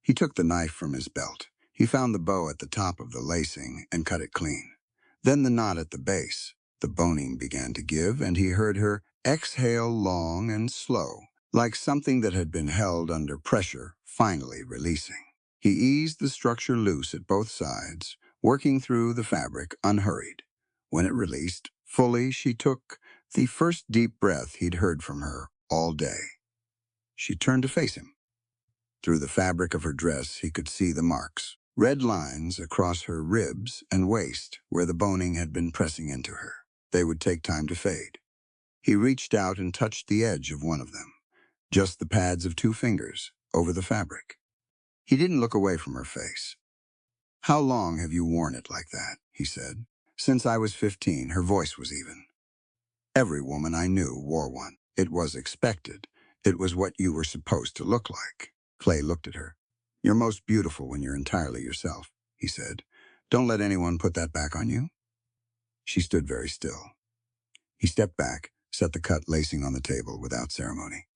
He took the knife from his belt. He found the bow at the top of the lacing and cut it clean. Then the knot at the base. The boning began to give, and he heard her exhale long and slow, like something that had been held under pressure, finally releasing. He eased the structure loose at both sides, working through the fabric unhurried. When it released, fully she took the first deep breath he'd heard from her all day. She turned to face him. Through the fabric of her dress, he could see the marks, red lines across her ribs and waist where the boning had been pressing into her. They would take time to fade. He reached out and touched the edge of one of them, just the pads of 2 fingers, over the fabric. He didn't look away from her face. "How long have you worn it like that?" he said. "Since I was 15, her voice was even. "Every woman I knew wore one. It was expected. It was what you were supposed to look like." Clay looked at her. "You're most beautiful when you're entirely yourself," he said. "Don't let anyone put that back on you." She stood very still. He stepped back, set the cut lacing on the table without ceremony.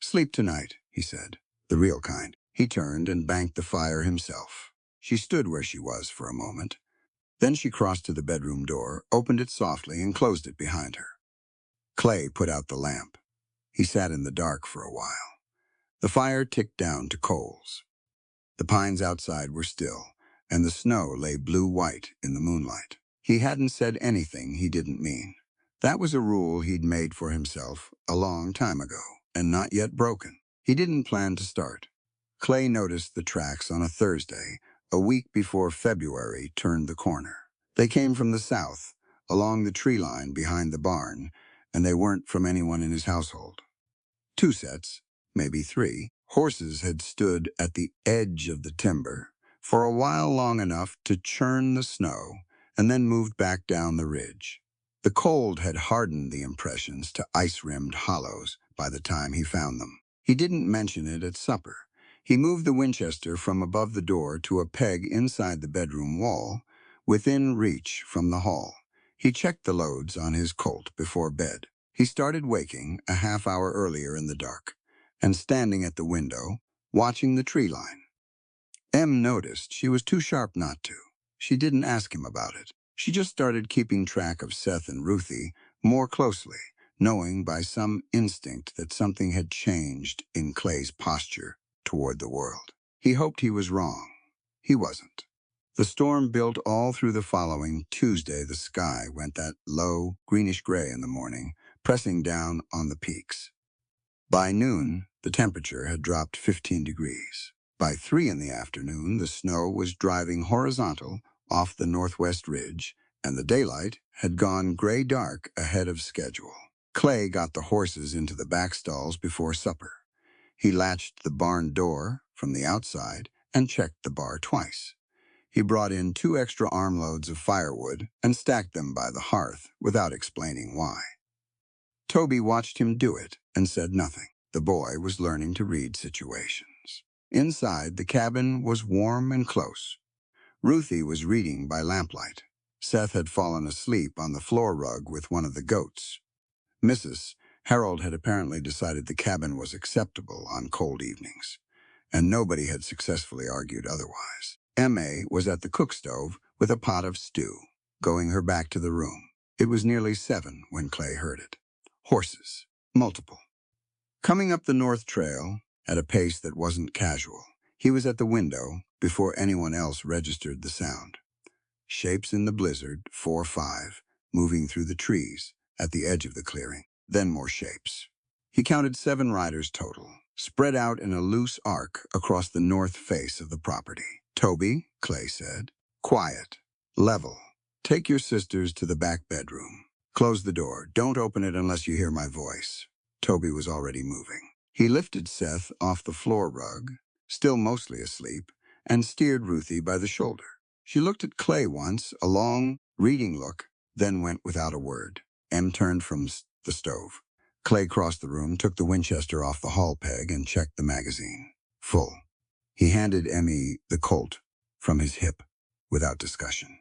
"Sleep tonight," he said. "The real kind." He turned and banked the fire himself. She stood where she was for a moment. Then she crossed to the bedroom door, opened it softly, and closed it behind her. Clay put out the lamp. He sat in the dark for a while. The fire ticked down to coals. The pines outside were still, and the snow lay blue-white in the moonlight. He hadn't said anything he didn't mean. That was a rule he'd made for himself a long time ago, and not yet broken. He didn't plan to start. Clay noticed the tracks on a Thursday, a week before February turned the corner. They came from the south, along the tree line behind the barn, and they weren't from anyone in his household. 2 sets, maybe 3, horses had stood at the edge of the timber for a while long enough to churn the snow and then moved back down the ridge. The cold had hardened the impressions to ice-rimmed hollows by the time he found them. He didn't mention it at supper. He moved the Winchester from above the door to a peg inside the bedroom wall, within reach from the hall. He checked the loads on his Colt before bed. He started waking a half-hour earlier in the dark and standing at the window, watching the tree line. Em noticed she was too sharp not to. She didn't ask him about it. She just started keeping track of Seth and Ruthie more closely, knowing by some instinct that something had changed in Clay's posture toward the world. He hoped he was wrong. He wasn't. The storm built all through the following Tuesday. The sky went that low, greenish-gray in the morning, pressing down on the peaks. By noon, the temperature had dropped 15 degrees. By 3 in the afternoon, the snow was driving horizontal off the northwest ridge, and the daylight had gone gray-dark ahead of schedule. Clay got the horses into the back stalls before supper. He latched the barn door from the outside and checked the bar twice. He brought in 2 extra armloads of firewood and stacked them by the hearth without explaining why. Toby watched him do it and said nothing. The boy was learning to read situations. Inside, the cabin was warm and close. Ruthie was reading by lamplight. Seth had fallen asleep on the floor rug with one of the goats. Mrs. Harold had apparently decided the cabin was acceptable on cold evenings, and nobody had successfully argued otherwise. M.A. was at the cook stove with a pot of stew, going her back to the room. It was nearly 7 when Clay heard it. Horses. Multiple. Coming up the North Trail at a pace that wasn't casual. He was at the window before anyone else registered the sound. Shapes in the blizzard, 4-5, moving through the trees at the edge of the clearing. Then more shapes. He counted 7 riders total, spread out in a loose arc across the north face of the property. "Toby," Clay said. "Quiet. Level. Take your sisters to the back bedroom. Close the door. Don't open it unless you hear my voice." Toby was already moving. He lifted Seth off the floor rug, still mostly asleep, and steered Ruthie by the shoulder. She looked at Clay once, a long, reading look, then went without a word. Em turned from the stove. Clay crossed the room, took the Winchester off the hall peg, and checked the magazine. Full. He handed Emmy the Colt from his hip without discussion.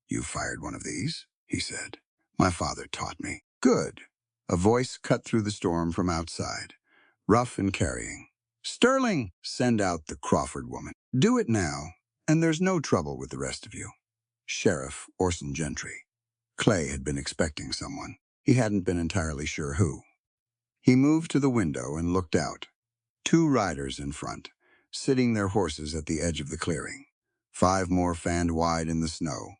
"You fired one of these?" he said. "My father taught me." "Good." A voice cut through the storm from outside, rough and carrying. Sterling, send out the Crawford woman. Do it now, and there's no trouble with the rest of you. Sheriff Orson Gentry. Clay had been expecting someone. He hadn't been entirely sure who. He moved to the window and looked out. Two riders in front, sitting their horses at the edge of the clearing. 5 more fanned wide in the snow,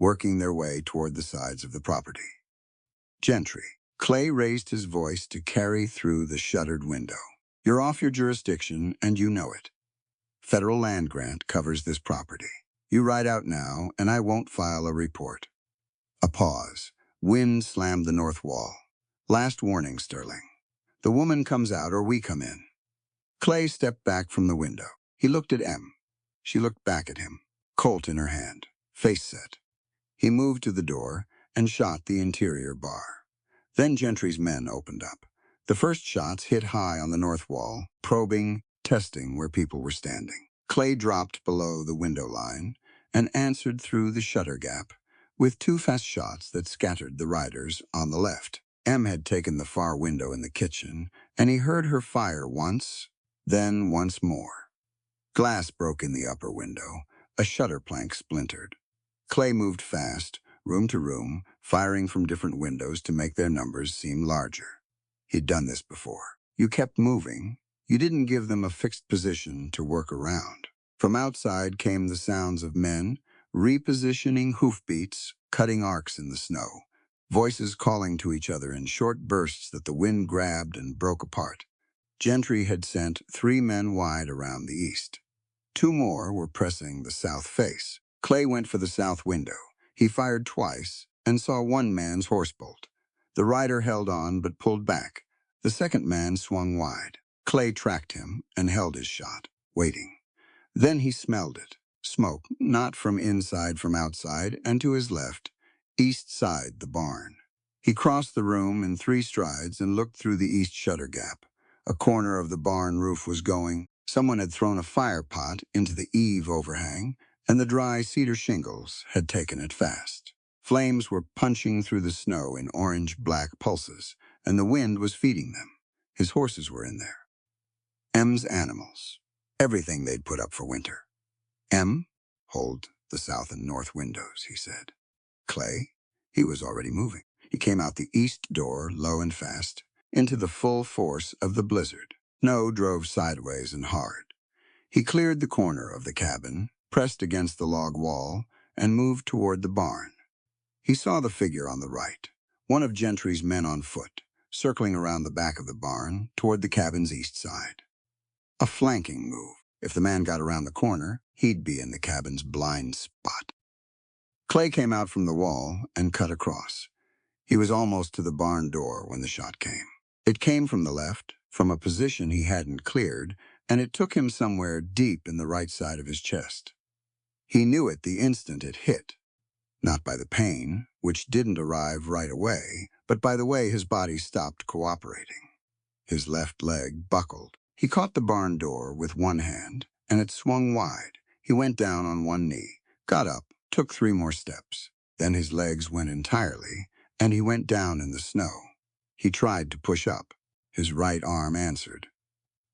working their way toward the sides of the property. Gentry. Clay raised his voice to carry through the shuttered window. You're off your jurisdiction, and you know it. Federal land grant covers this property. You ride out now, and I won't file a report. A pause. Wind slammed the north wall. Last warning, Sterling. The woman comes out or we come in. Clay stepped back from the window. He looked at Em. She looked back at him, Colt in her hand, face set. He moved to the door and shot the interior bar. Then Gentry's men opened up. The first shots hit high on the north wall, probing, testing where people were standing. Clay dropped below the window line and answered through the shutter gap with 2 fast shots that scattered the riders on the left. Em had taken the far window in the kitchen, and he heard her fire once, then once more. Glass broke in the upper window. A shutter plank splintered. Clay moved fast, room to room, firing from different windows to make their numbers seem larger. He'd done this before. You kept moving. You didn't give them a fixed position to work around. From outside came the sounds of men repositioning hoofbeats, cutting arcs in the snow, voices calling to each other in short bursts that the wind grabbed and broke apart. Gentry had sent 3 men wide around the east. 2 more were pressing the south face. Clay went for the south window. He fired twice and saw one man's horse bolt. The rider held on but pulled back. The second man swung wide. Clay tracked him and held his shot, waiting. Then he smelled it. Smoke, not from inside, from outside, and to his left, east side the barn. He crossed the room in 3 strides and looked through the east shutter gap. A corner of the barn roof was going. Someone had thrown a fire pot into the eave overhang, and the dry cedar shingles had taken it fast. Flames were punching through the snow in orange-black pulses, and the wind was feeding them. His horses were in there. Em's animals. Everything they'd put up for winter. Em, hold the south and north windows, he said. Clay, he was already moving. He came out the east door, low and fast, into the full force of the blizzard. Snow drove sideways and hard. He cleared the corner of the cabin, pressed against the log wall, and moved toward the barn. He saw the figure on the right, one of Gentry's men on foot, circling around the back of the barn toward the cabin's east side. A flanking move. If the man got around the corner, he'd be in the cabin's blind spot. Clay came out from the wall and cut across. He was almost to the barn door when the shot came. It came from the left, from a position he hadn't cleared, and it took him somewhere deep in the right side of his chest. He knew it the instant it hit, not by the pain, which didn't arrive right away, but by the way his body stopped cooperating. His left leg buckled. He caught the barn door with one hand, and it swung wide. He went down on one knee, got up, took 3 more steps. Then his legs went entirely, and he went down in the snow. He tried to push up. His right arm answered.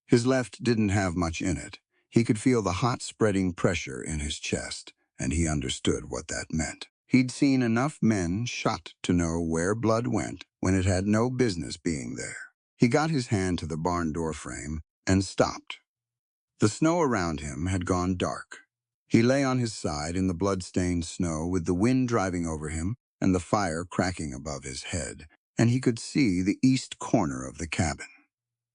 His left didn't have much in it. He could feel the hot spreading pressure in his chest, and he understood what that meant. He'd seen enough men shot to know where blood went when it had no business being there. He got his hand to the barn door frame and stopped. The snow around him had gone dark. He lay on his side in the blood-stained snow with the wind driving over him and the fire cracking above his head, and he could see the east corner of the cabin.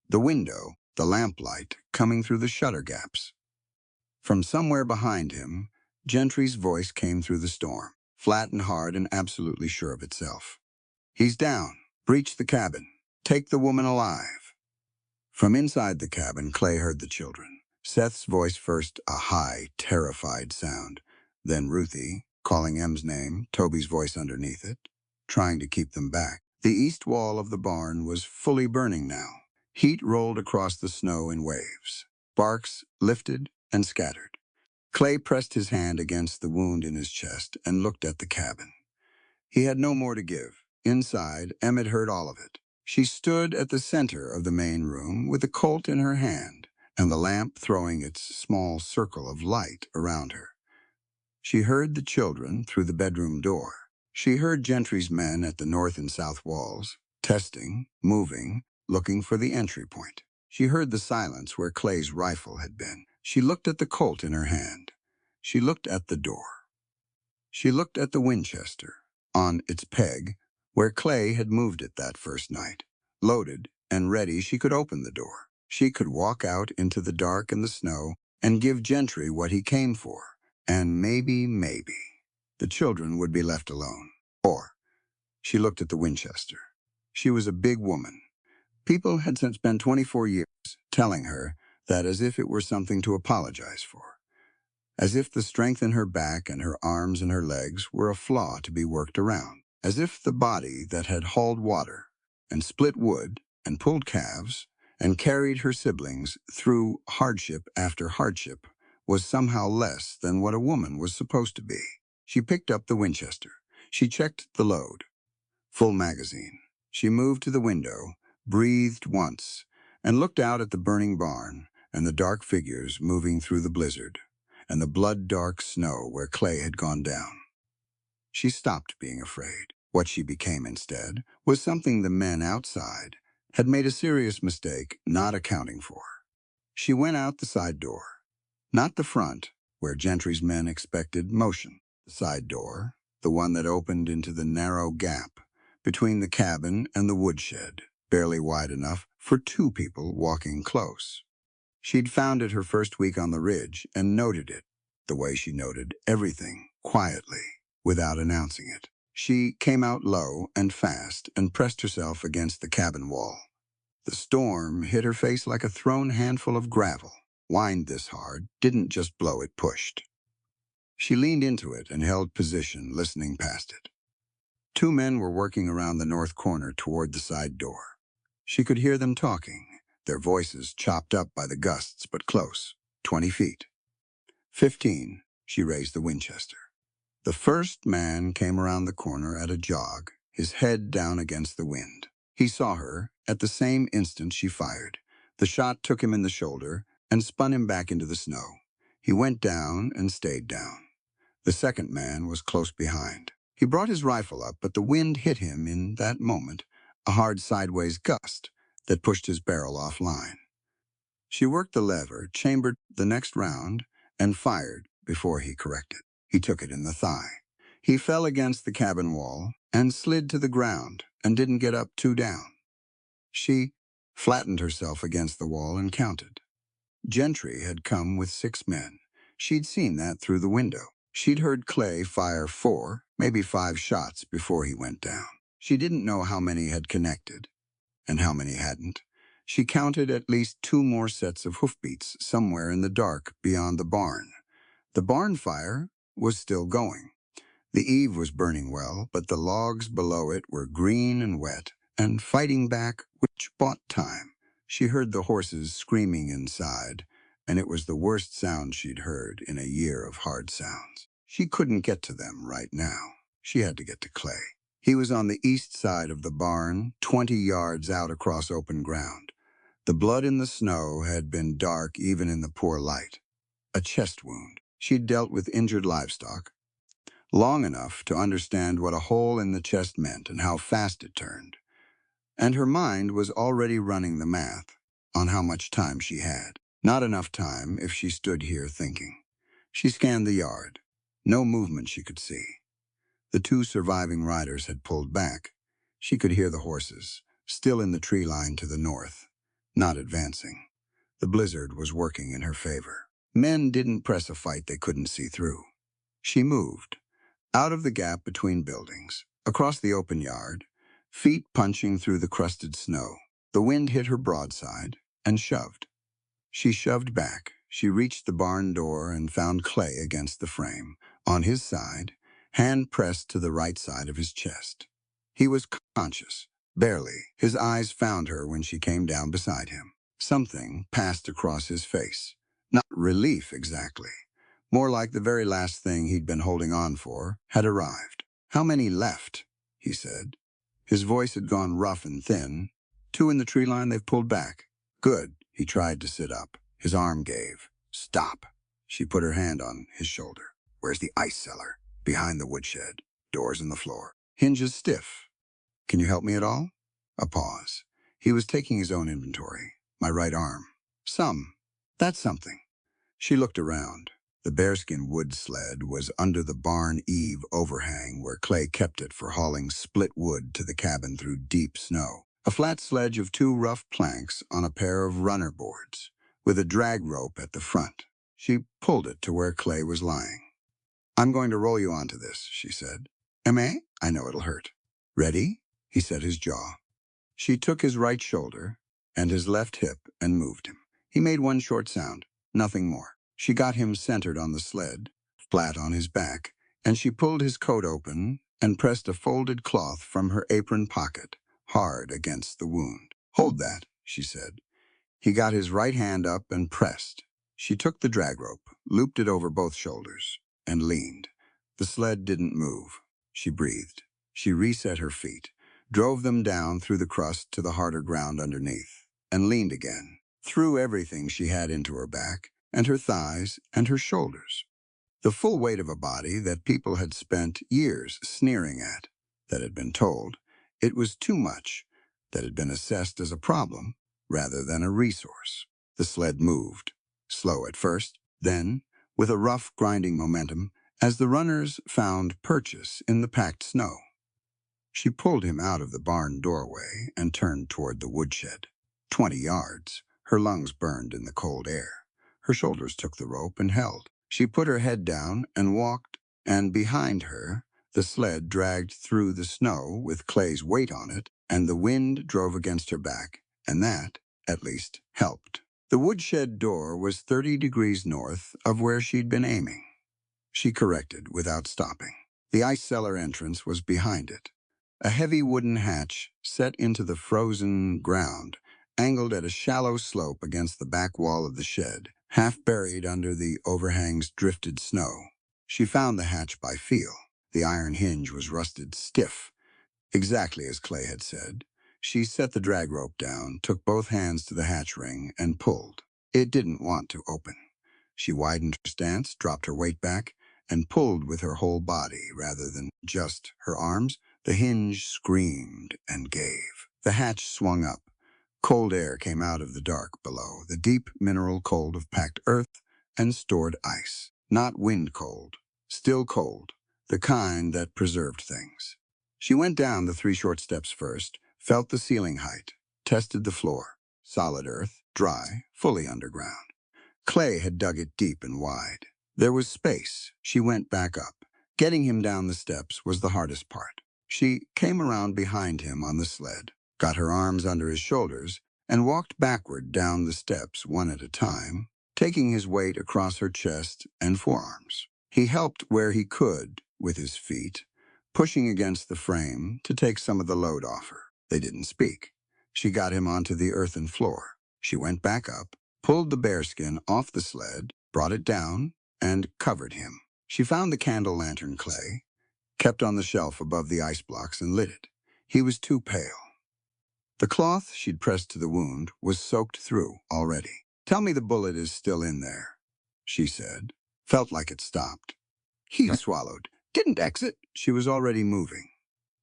The window, the lamplight, coming through the shutter gaps. From somewhere behind him, Gentry's voice came through the storm, flat and hard and absolutely sure of itself. He's down. Breach the cabin. Take the woman alive. From inside the cabin, Clay heard the children. Seth's voice first, a high, terrified sound. Then Ruthie, calling Em's name, Toby's voice underneath it, trying to keep them back. The east wall of the barn was fully burning now. Heat rolled across the snow in waves. Sparks lifted and scattered. Clay pressed his hand against the wound in his chest and looked at the cabin. He had no more to give. Inside, Em had heard all of it. She stood at the center of the main room with a Colt in her hand and the lamp throwing its small circle of light around her. She heard the children through the bedroom door. She heard Gentry's men at the north and south walls, testing, moving, looking for the entry point. She heard the silence where Clay's rifle had been. She looked at the Colt in her hand. She looked at the door. She looked at the Winchester, on its peg, where Clay had moved it that first night. Loaded and ready, she could open the door. She could walk out into the dark and the snow and give Gentry what he came for. And maybe, the children would be left alone. Or, she looked at the Winchester. She was a big woman. People had spent 24 years telling her that as if it were something to apologize for. As if the strength in her back and her arms and her legs were a flaw to be worked around. As if the body that had hauled water and split wood and pulled calves and carried her siblings through hardship after hardship was somehow less than what a woman was supposed to be. She picked up the Winchester. She checked the load. Full magazine. She moved to the window, breathed once, and looked out at the burning barn and the dark figures moving through the blizzard and the blood-dark snow where Clay had gone down. She stopped being afraid. What she became instead was something the men outside had made a serious mistake not accounting for. She went out the side door. Not the front, where Gentry's men expected motion. The side door, the one that opened into the narrow gap between the cabin and the woodshed, barely wide enough for two people walking close. She'd found it her first week on the ridge and noted it, the way she noted everything, quietly, without announcing it. She came out low and fast and pressed herself against the cabin wall. The storm hit her face like a thrown handful of gravel. Whined this hard, didn't just blow, it pushed. She leaned into it and held position, listening past it. Two men were working around the north corner toward the side door. She could hear them talking, their voices chopped up by the gusts, but close, 20 feet. 15, she raised the Winchester. The first man came around the corner at a jog, his head down against the wind. He saw her. At the same instant she fired. The shot took him in the shoulder and spun him back into the snow. He went down and stayed down. The second man was close behind. He brought his rifle up, but the wind hit him in that moment, a hard sideways gust that pushed his barrel offline. She worked the lever, chambered the next round, and fired before he corrected. He took it in the thigh. He fell against the cabin wall and slid to the ground and didn't get up two down. She flattened herself against the wall and counted. Gentry had come with 6 men. She'd seen that through the window. She'd heard Clay fire 4, maybe 5 shots before he went down. She didn't know how many had connected and how many hadn't. She counted at least 2 more sets of hoofbeats somewhere in the dark beyond the barn. The barn fire was still going. The eave was burning well, but the logs below it were green and wet and fighting back, which bought time. She heard the horses screaming inside, and it was the worst sound she'd heard in a year of hard sounds. She couldn't get to them right now. She had to get to Clay. He was on the east side of the barn, 20 yards out across open ground. The blood in the snow had been dark even in the poor light. A chest wound. She'd dealt with injured livestock long enough to understand what a hole in the chest meant and how fast it turned. And her mind was already running the math on how much time she had. Not enough time if she stood here thinking. She scanned the yard. No movement she could see. The 2 surviving riders had pulled back. She could hear the horses, still in the tree line to the north, not advancing. The blizzard was working in her favor. Men didn't press a fight they couldn't see through. She moved, out of the gap between buildings, across the open yard, feet punching through the crusted snow. The wind hit her broadside and shoved. She shoved back. She reached the barn door and found Clay against the frame, on his side, hand pressed to the right side of his chest. He was conscious, barely. His eyes found her when she came down beside him. Something passed across his face. Not relief exactly. More like the very last thing he'd been holding on for had arrived. "How many left?" he said. His voice had gone rough and thin. "2 in the tree line, they've pulled back." "Good." He tried to sit up. His arm gave. Stop. She put her hand on his shoulder. Where's the ice cellar? Behind the woodshed. Doors in the floor. Hinges stiff. Can you help me at all? A pause. He was taking his own inventory. My right arm. Some. That's something. She looked around. The bearskin wood sled was under the barn eave overhang where Clay kept it for hauling split wood to the cabin through deep snow. A flat sledge of 2 rough planks on a pair of runner boards, with a drag rope at the front. She pulled it to where Clay was lying. I'm going to roll you onto this, she said. M.A.? I know it'll hurt. Ready? He set his jaw. She took his right shoulder and his left hip and moved him. He made one short sound, nothing more. She got him centered on the sled, flat on his back, and she pulled his coat open and pressed a folded cloth from her apron pocket, hard against the wound. Hold that, she said. He got his right hand up and pressed. She took the drag rope, looped it over both shoulders, and leaned. The sled didn't move. She breathed. She reset her feet, drove them down through the crust to the harder ground underneath, and leaned again, threw everything she had into her back, and her thighs, and her shoulders. The full weight of a body that people had spent years sneering at, that had been told it was too much, that had been assessed as a problem rather than a resource. The sled moved, slow at first, then, with a rough grinding momentum, as the runners found purchase in the packed snow. She pulled him out of the barn doorway and turned toward the woodshed. 20 yards. Her lungs burned in the cold air. Her shoulders took the rope and held. She put her head down and walked, and behind her, the sled dragged through the snow with Clay's weight on it, and the wind drove against her back, and that, at least, helped. The woodshed door was 30 degrees north of where she'd been aiming. She corrected without stopping. The ice cellar entrance was behind it. A heavy wooden hatch set into the frozen ground, angled at a shallow slope against the back wall of the shed, half buried under the overhang's drifted snow. She found the hatch by feel. The iron hinge was rusted stiff, exactly as Clay had said. She set the drag rope down, took both hands to the hatch ring, and pulled. It didn't want to open. She widened her stance, dropped her weight back, and pulled with her whole body rather than just her arms. The hinge screamed and gave. The hatch swung up. Cold air came out of the dark below, the deep mineral cold of packed earth and stored ice. Not wind cold, still cold, the kind that preserved things. She went down the 3 short steps first, felt the ceiling height, tested the floor. Solid earth, dry, fully underground. Clay had dug it deep and wide. There was space. She went back up. Getting him down the steps was the hardest part. She came around behind him on the sled, got her arms under his shoulders, and walked backward down the steps one at a time, taking his weight across her chest and forearms. He helped where he could with his feet, pushing against the frame to take some of the load off her. They didn't speak. She got him onto the earthen floor. She went back up, pulled the bearskin off the sled, brought it down, and covered him. She found the candle lantern Clay kept on the shelf above the ice blocks and lit it. He was too pale. The cloth she'd pressed to the wound was soaked through already. Tell me the bullet is still in there, she said. Felt like it stopped. He swallowed. Didn't exit. She was already moving.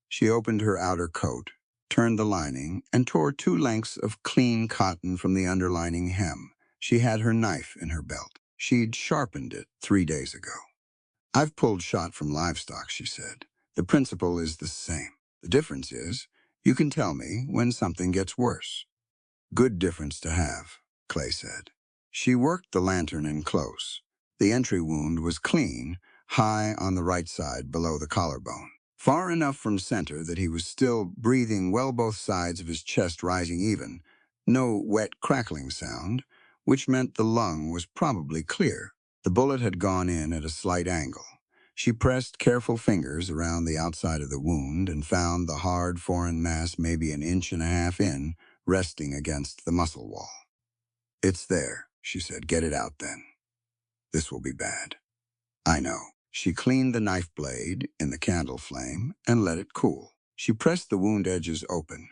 She opened her outer coat, turned the lining, and tore 2 lengths of clean cotton from the underlining hem. She had her knife in her belt. She'd sharpened it 3 days ago. I've pulled shot from livestock, she said. The principle is the same. The difference is, you can tell me when something gets worse. Good difference to have, Clay said. She worked the lantern in close. The entry wound was clean, high on the right side below the collarbone. Far enough from center that he was still breathing well, both sides of his chest rising even. No wet crackling sound, which meant the lung was probably clear. The bullet had gone in at a slight angle. She pressed careful fingers around the outside of the wound and found the hard foreign mass maybe 1.5 inches in, resting against the muscle wall. It's there, she said. Get it out then. This will be bad. I know. She cleaned the knife blade in the candle flame and let it cool. She pressed the wound edges open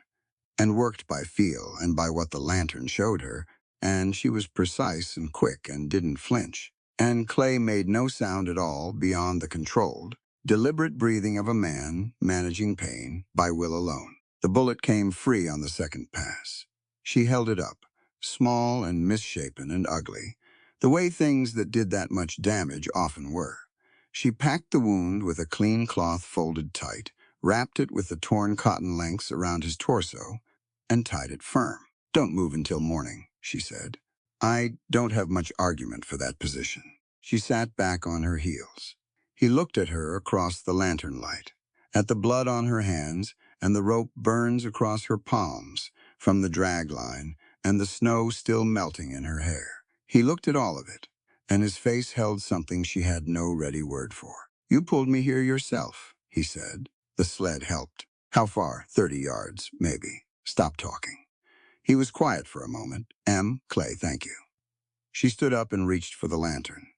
and worked by feel and by what the lantern showed her, and she was precise and quick and didn't flinch. And Clay made no sound at all beyond the controlled, deliberate breathing of a man managing pain by will alone. The bullet came free on the second pass. She held it up, small and misshapen and ugly, the way things that did that much damage often were. She packed the wound with a clean cloth folded tight, wrapped it with the torn cotton lengths around his torso, and tied it firm. "Don't move until morning," she said. "I don't have much argument for that position." She sat back on her heels. He looked at her across the lantern light, at the blood on her hands and the rope burns across her palms from the drag line and the snow still melting in her hair. He looked at all of it, and his face held something she had no ready word for. "You pulled me here yourself," he said. "The sled helped." "How far?" "30 yards, maybe." "Stop talking." He was quiet for a moment. "Clay, thank you." She stood up and reached for the lantern.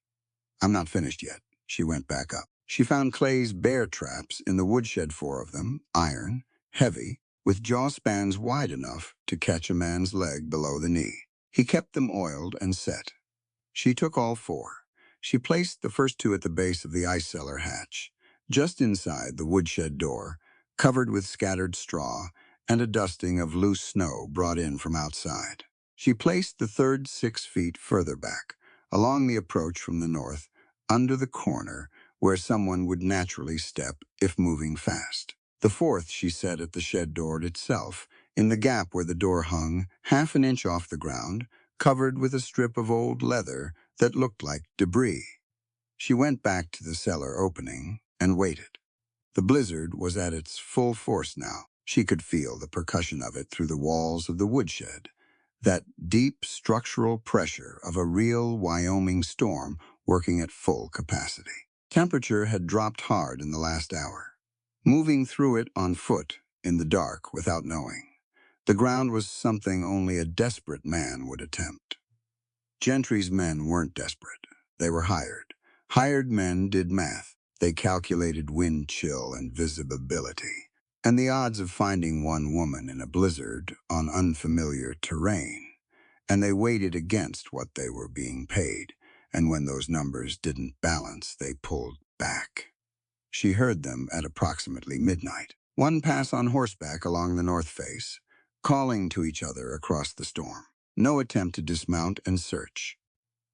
"I'm not finished yet." She went back up. She found Clay's bear traps in the woodshed, 4 of them, iron, heavy, with jaw spans wide enough to catch a man's leg below the knee. He kept them oiled and set. She took all 4. She placed the first 2 at the base of the ice cellar hatch, just inside the woodshed door, covered with scattered straw and a dusting of loose snow brought in from outside. She placed the third 6 feet further back, along the approach from the north, under the corner where someone would naturally step if moving fast. The fourth she set at the shed door itself, in the gap where the door hung, half an inch off the ground, covered with a strip of old leather that looked like debris. She went back to the cellar opening and waited. The blizzard was at its full force now. She could feel the percussion of it through the walls of the woodshed, that deep structural pressure of a real Wyoming storm working at full capacity. Temperature had dropped hard in the last hour. Moving through it on foot, in the dark, without knowing, the ground was something only a desperate man would attempt. Gentry's men weren't desperate. They were hired. Hired men did math. They calculated wind chill and visibility, and the odds of finding one woman in a blizzard on unfamiliar terrain. And they weighed it against what they were being paid, and when those numbers didn't balance, they pulled back. She heard them at approximately midnight. One pass on horseback along the north face, calling to each other across the storm. No attempt to dismount and search.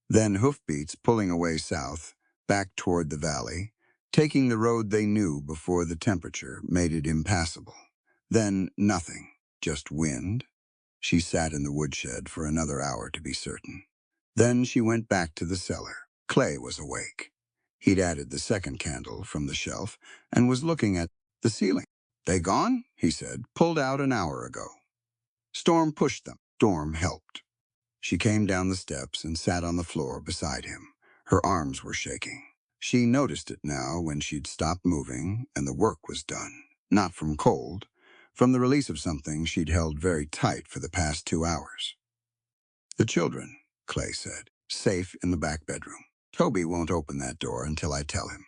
Then hoofbeats pulling away south, back toward the valley, taking the road they knew before the temperature made it impassable. Then nothing, just wind. She sat in the woodshed for another hour to be certain. Then she went back to the cellar. Clay was awake. He'd added the second candle from the shelf and was looking at the ceiling. "They gone?" he said. "Pulled out an hour ago." Storm pushed them. Storm helped. She came down the steps and sat on the floor beside him. Her arms were shaking. She noticed it now when she'd stopped moving and the work was done. Not from cold, from the release of something she'd held very tight for the past 2 hours. "The children," Clay said, "safe in the back bedroom. Toby won't open that door until I tell him."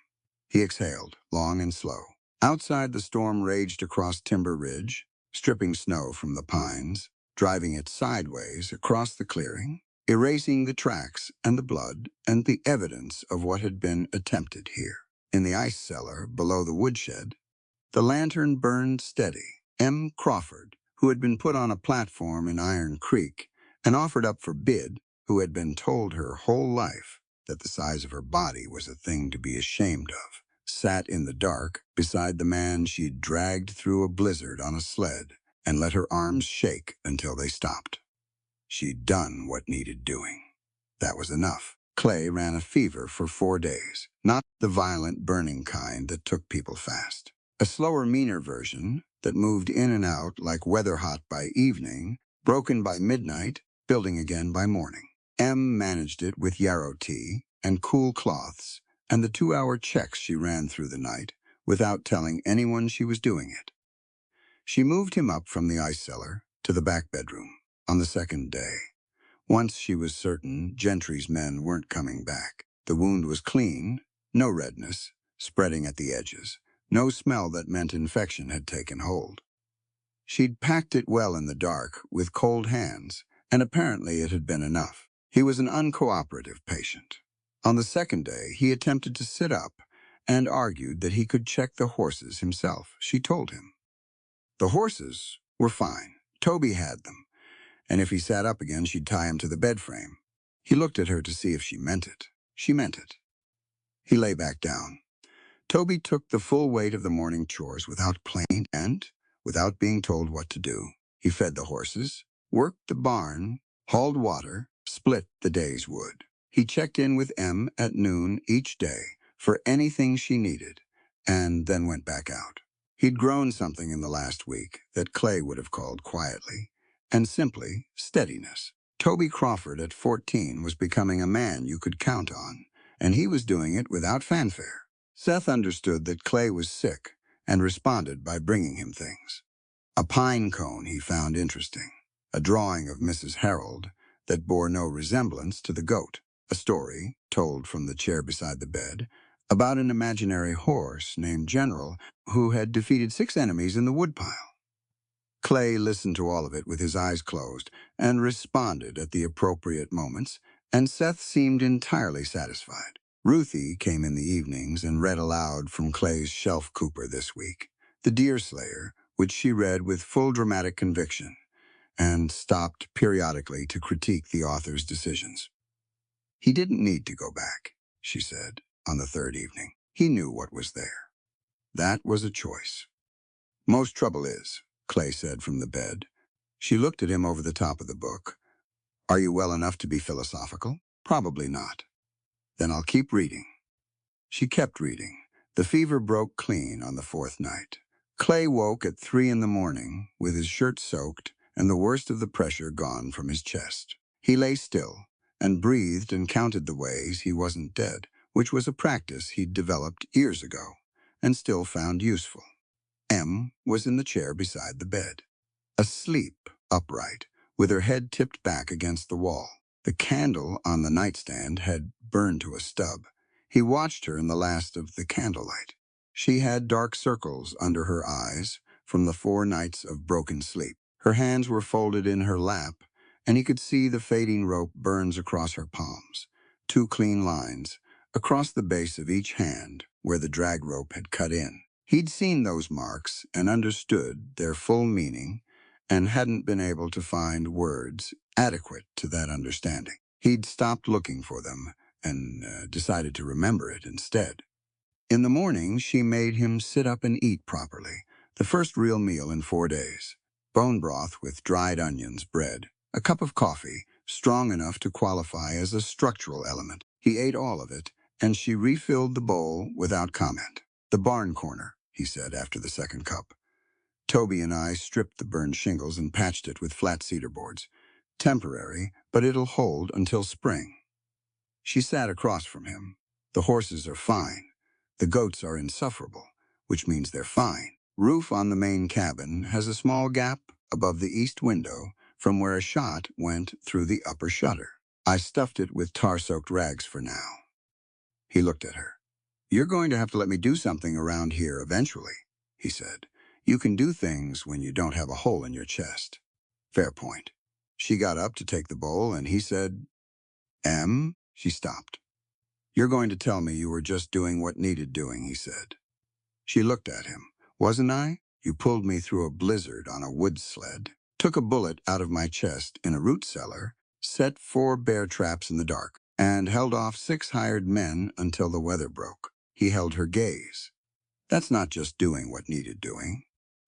He exhaled, long and slow. Outside, the storm raged across Timber Ridge, stripping snow from the pines, driving it sideways across the clearing, erasing the tracks and the blood and the evidence of what had been attempted here. In the ice cellar below the woodshed, the lantern burned steady. Crawford, who had been put on a platform in Iron Creek and offered up for bid, who had been told her whole life that the size of her body was a thing to be ashamed of, sat in the dark beside the man she'd dragged through a blizzard on a sled and let her arms shake until they stopped. She'd done what needed doing. That was enough. Clay ran a fever for 4 days, not the violent burning kind that took people fast. A slower, meaner version that moved in and out like weather-hot by evening, broken by midnight, building again by morning. Managed it with yarrow tea and cool cloths and the 2-hour checks she ran through the night without telling anyone she was doing it. She moved him up from the ice cellar to the back bedroom on the second day. Once she was certain Gentry's men weren't coming back. The wound was clean, no redness, spreading at the edges, no smell that meant infection had taken hold. She'd packed it well in the dark with cold hands and apparently it had been enough. He was an uncooperative patient. On the second day, he attempted to sit up and argued that he could check the horses himself. She told him. The horses were fine. Toby had them, and if he sat up again, she'd tie him to the bed frame. He looked at her to see if she meant it. She meant it. He lay back down. Toby took the full weight of the morning chores without plaint and without being told what to do. He fed the horses, worked the barn, hauled water, split the day's wood. He checked in with Em at noon each day for anything she needed, and then went back out. He'd grown something in the last week that Clay would have called quietly, and simply steadiness. Toby Crawford at 14 was becoming a man you could count on, and he was doing it without fanfare. Seth understood that Clay was sick and responded by bringing him things. A pine cone he found interesting, a drawing of Mrs. Harold that bore no resemblance to the goat, a story, told from the chair beside the bed, about an imaginary horse named General who had defeated 6 enemies in the woodpile. Clay listened to all of it with his eyes closed and responded at the appropriate moments, and Seth seemed entirely satisfied. Ruthie came in the evenings and read aloud from Clay's Shelf Cooper this week, The Deer Slayer, which she read with full dramatic conviction, and stopped periodically to critique the author's decisions. He didn't need to go back, she said, on the third evening. He knew what was there. That was a choice. Most trouble is, Clay said from the bed. She looked at him over the top of the book. Are you well enough to be philosophical? Probably not. Then I'll keep reading. She kept reading. The fever broke clean on the 4th night. Clay woke at 3 in the morning with his shirt soaked and the worst of the pressure gone from his chest. He lay still and breathed and counted the ways he wasn't dead, which was a practice he'd developed years ago and still found useful. Em was in the chair beside the bed, asleep, upright, with her head tipped back against the wall. The candle on the nightstand had burned to a stub. He watched her in the last of the candlelight. She had dark circles under her eyes from the 4 nights of broken sleep. Her hands were folded in her lap, and he could see the fading rope burns across her palms, 2 clean lines, across the base of each hand where the drag rope had cut in. He'd seen those marks and understood their full meaning and hadn't been able to find words adequate to that understanding. He'd stopped looking for them and decided to remember it instead. In the morning, she made him sit up and eat properly, the first real meal in 4 days. Bone broth with dried onions, bread, a cup of coffee, strong enough to qualify as a structural element. He ate all of it, and she refilled the bowl without comment. The barn corner, he said after the second cup. Toby and I stripped the burned shingles and patched it with flat cedar boards. Temporary, but it'll hold until spring. She sat across from him. The horses are fine. The goats are insufferable, which means they're fine. Roof on the main cabin has a small gap above the east window from where a shot went through the upper shutter. I stuffed it with tar-soaked rags for now. He looked at her. You're going to have to let me do something around here eventually, he said. You can do things when you don't have a hole in your chest. Fair point. She got up to take the bowl, and he said, Em? She stopped. You're going to tell me you were just doing what needed doing, he said. She looked at him. Wasn't I? You pulled me through a blizzard on a wood sled, took a bullet out of my chest in a root cellar, set 4 bear traps in the dark, and held off 6 hired men until the weather broke. He held her gaze. That's not just doing what needed doing.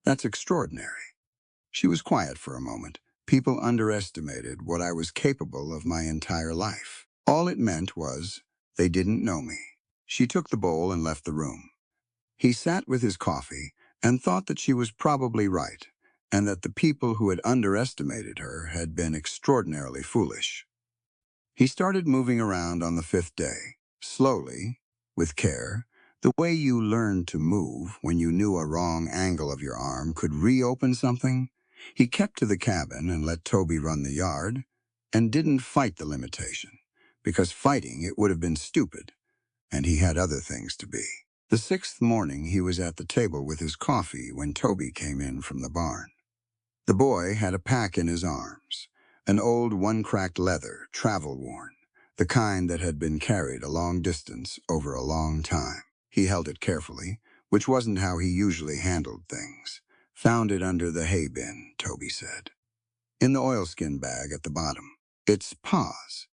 That's extraordinary. She was quiet for a moment. People underestimated what I was capable of my entire life. All it meant was they didn't know me. She took the bowl and left the room. He sat with his coffee and thought that she was probably right, and that the people who had underestimated her had been extraordinarily foolish. He started moving around on the 5th day, slowly, with care, the way you learned to move when you knew a wrong angle of your arm could reopen something. He kept to the cabin and let Toby run the yard, and didn't fight the limitation, because fighting it would have been stupid, and he had other things to be. The 6th morning he was at the table with his coffee when Toby came in from the barn. The boy had a pack in his arms, An old one-cracked leather, travel-worn, the kind that had been carried a long distance over a long time. He held it carefully, which wasn't how he usually handled things. Found it under the hay bin, Toby said. In the oilskin bag at the bottom. It's Pa's.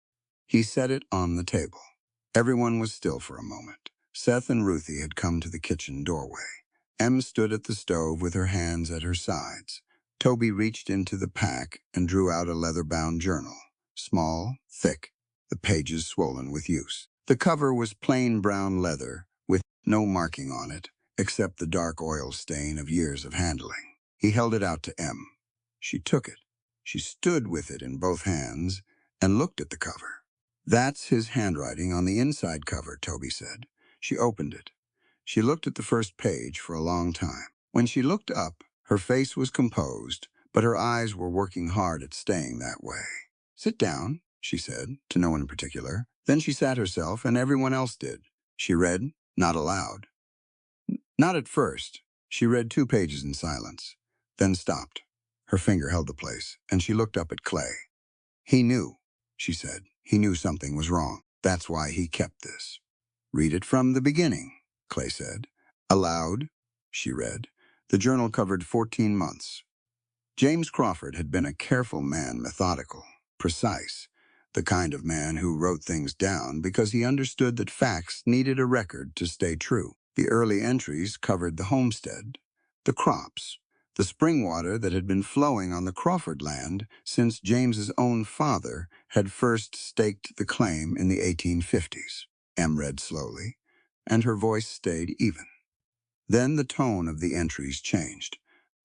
He set it on the table. Everyone was still for a moment. Seth and Ruthie had come to the kitchen doorway. Em stood at the stove with her hands at her sides. Toby reached into the pack and drew out a leather-bound journal. Small, thick, the pages swollen with use. The cover was plain brown leather with no marking on it, except the dark oil stain of years of handling. He held it out to Em. She took it. She stood with it in both hands and looked at the cover. That's his handwriting on the inside cover, Toby said. She opened it. She looked at the first page for a long time. When she looked up, her face was composed, but her eyes were working hard at staying that way. Sit down, she said, to no one in particular. Then she sat herself, and everyone else did. She read, not aloud. Not at first. She read 2 pages in silence, then stopped. Her finger held the place, and she looked up at Clay. He knew, she said. He knew something was wrong. That's why he kept this. Read it from the beginning, Clay said. Aloud, she read. The journal covered 14 months. James Crawford had been a careful man, methodical, precise, the kind of man who wrote things down because he understood that facts needed a record to stay true. The early entries covered the homestead, the crops, the spring water that had been flowing on the Crawford land since James's own father had first staked the claim in the 1850s. Em read slowly, and her voice stayed even. Then the tone of the entries changed.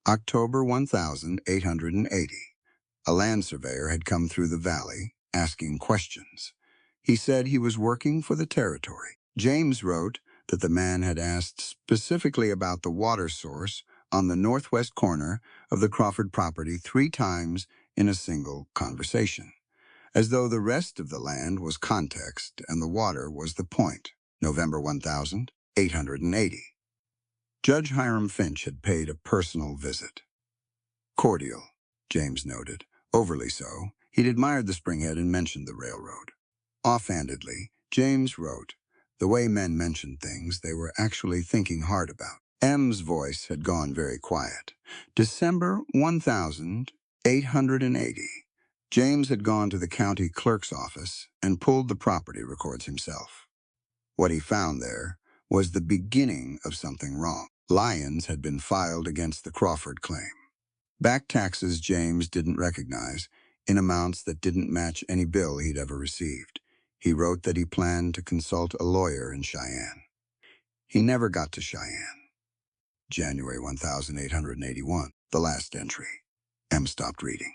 October 1880. A land surveyor had come through the valley, asking questions. He said he was working for the territory. James wrote that the man had asked specifically about the water source on the northwest corner of the Crawford property 3 times in a single conversation, as though the rest of the land was context and the water was the point. November 1880. Judge Hiram Finch had paid a personal visit. Cordial, James noted. Overly so. He'd admired the springhead and mentioned the railroad. Offhandedly, James wrote, the way men mentioned things they were actually thinking hard about. M's voice had gone very quiet. December 1880. James had gone to the county clerk's office and pulled the property records himself. What he found there was the beginning of something wrong. Lions had been filed against the Crawford claim. Back taxes James didn't recognize, in amounts that didn't match any bill he'd ever received. He wrote that he planned to consult a lawyer in Cheyenne. He never got to Cheyenne. January 1881, the last entry. Em stopped reading.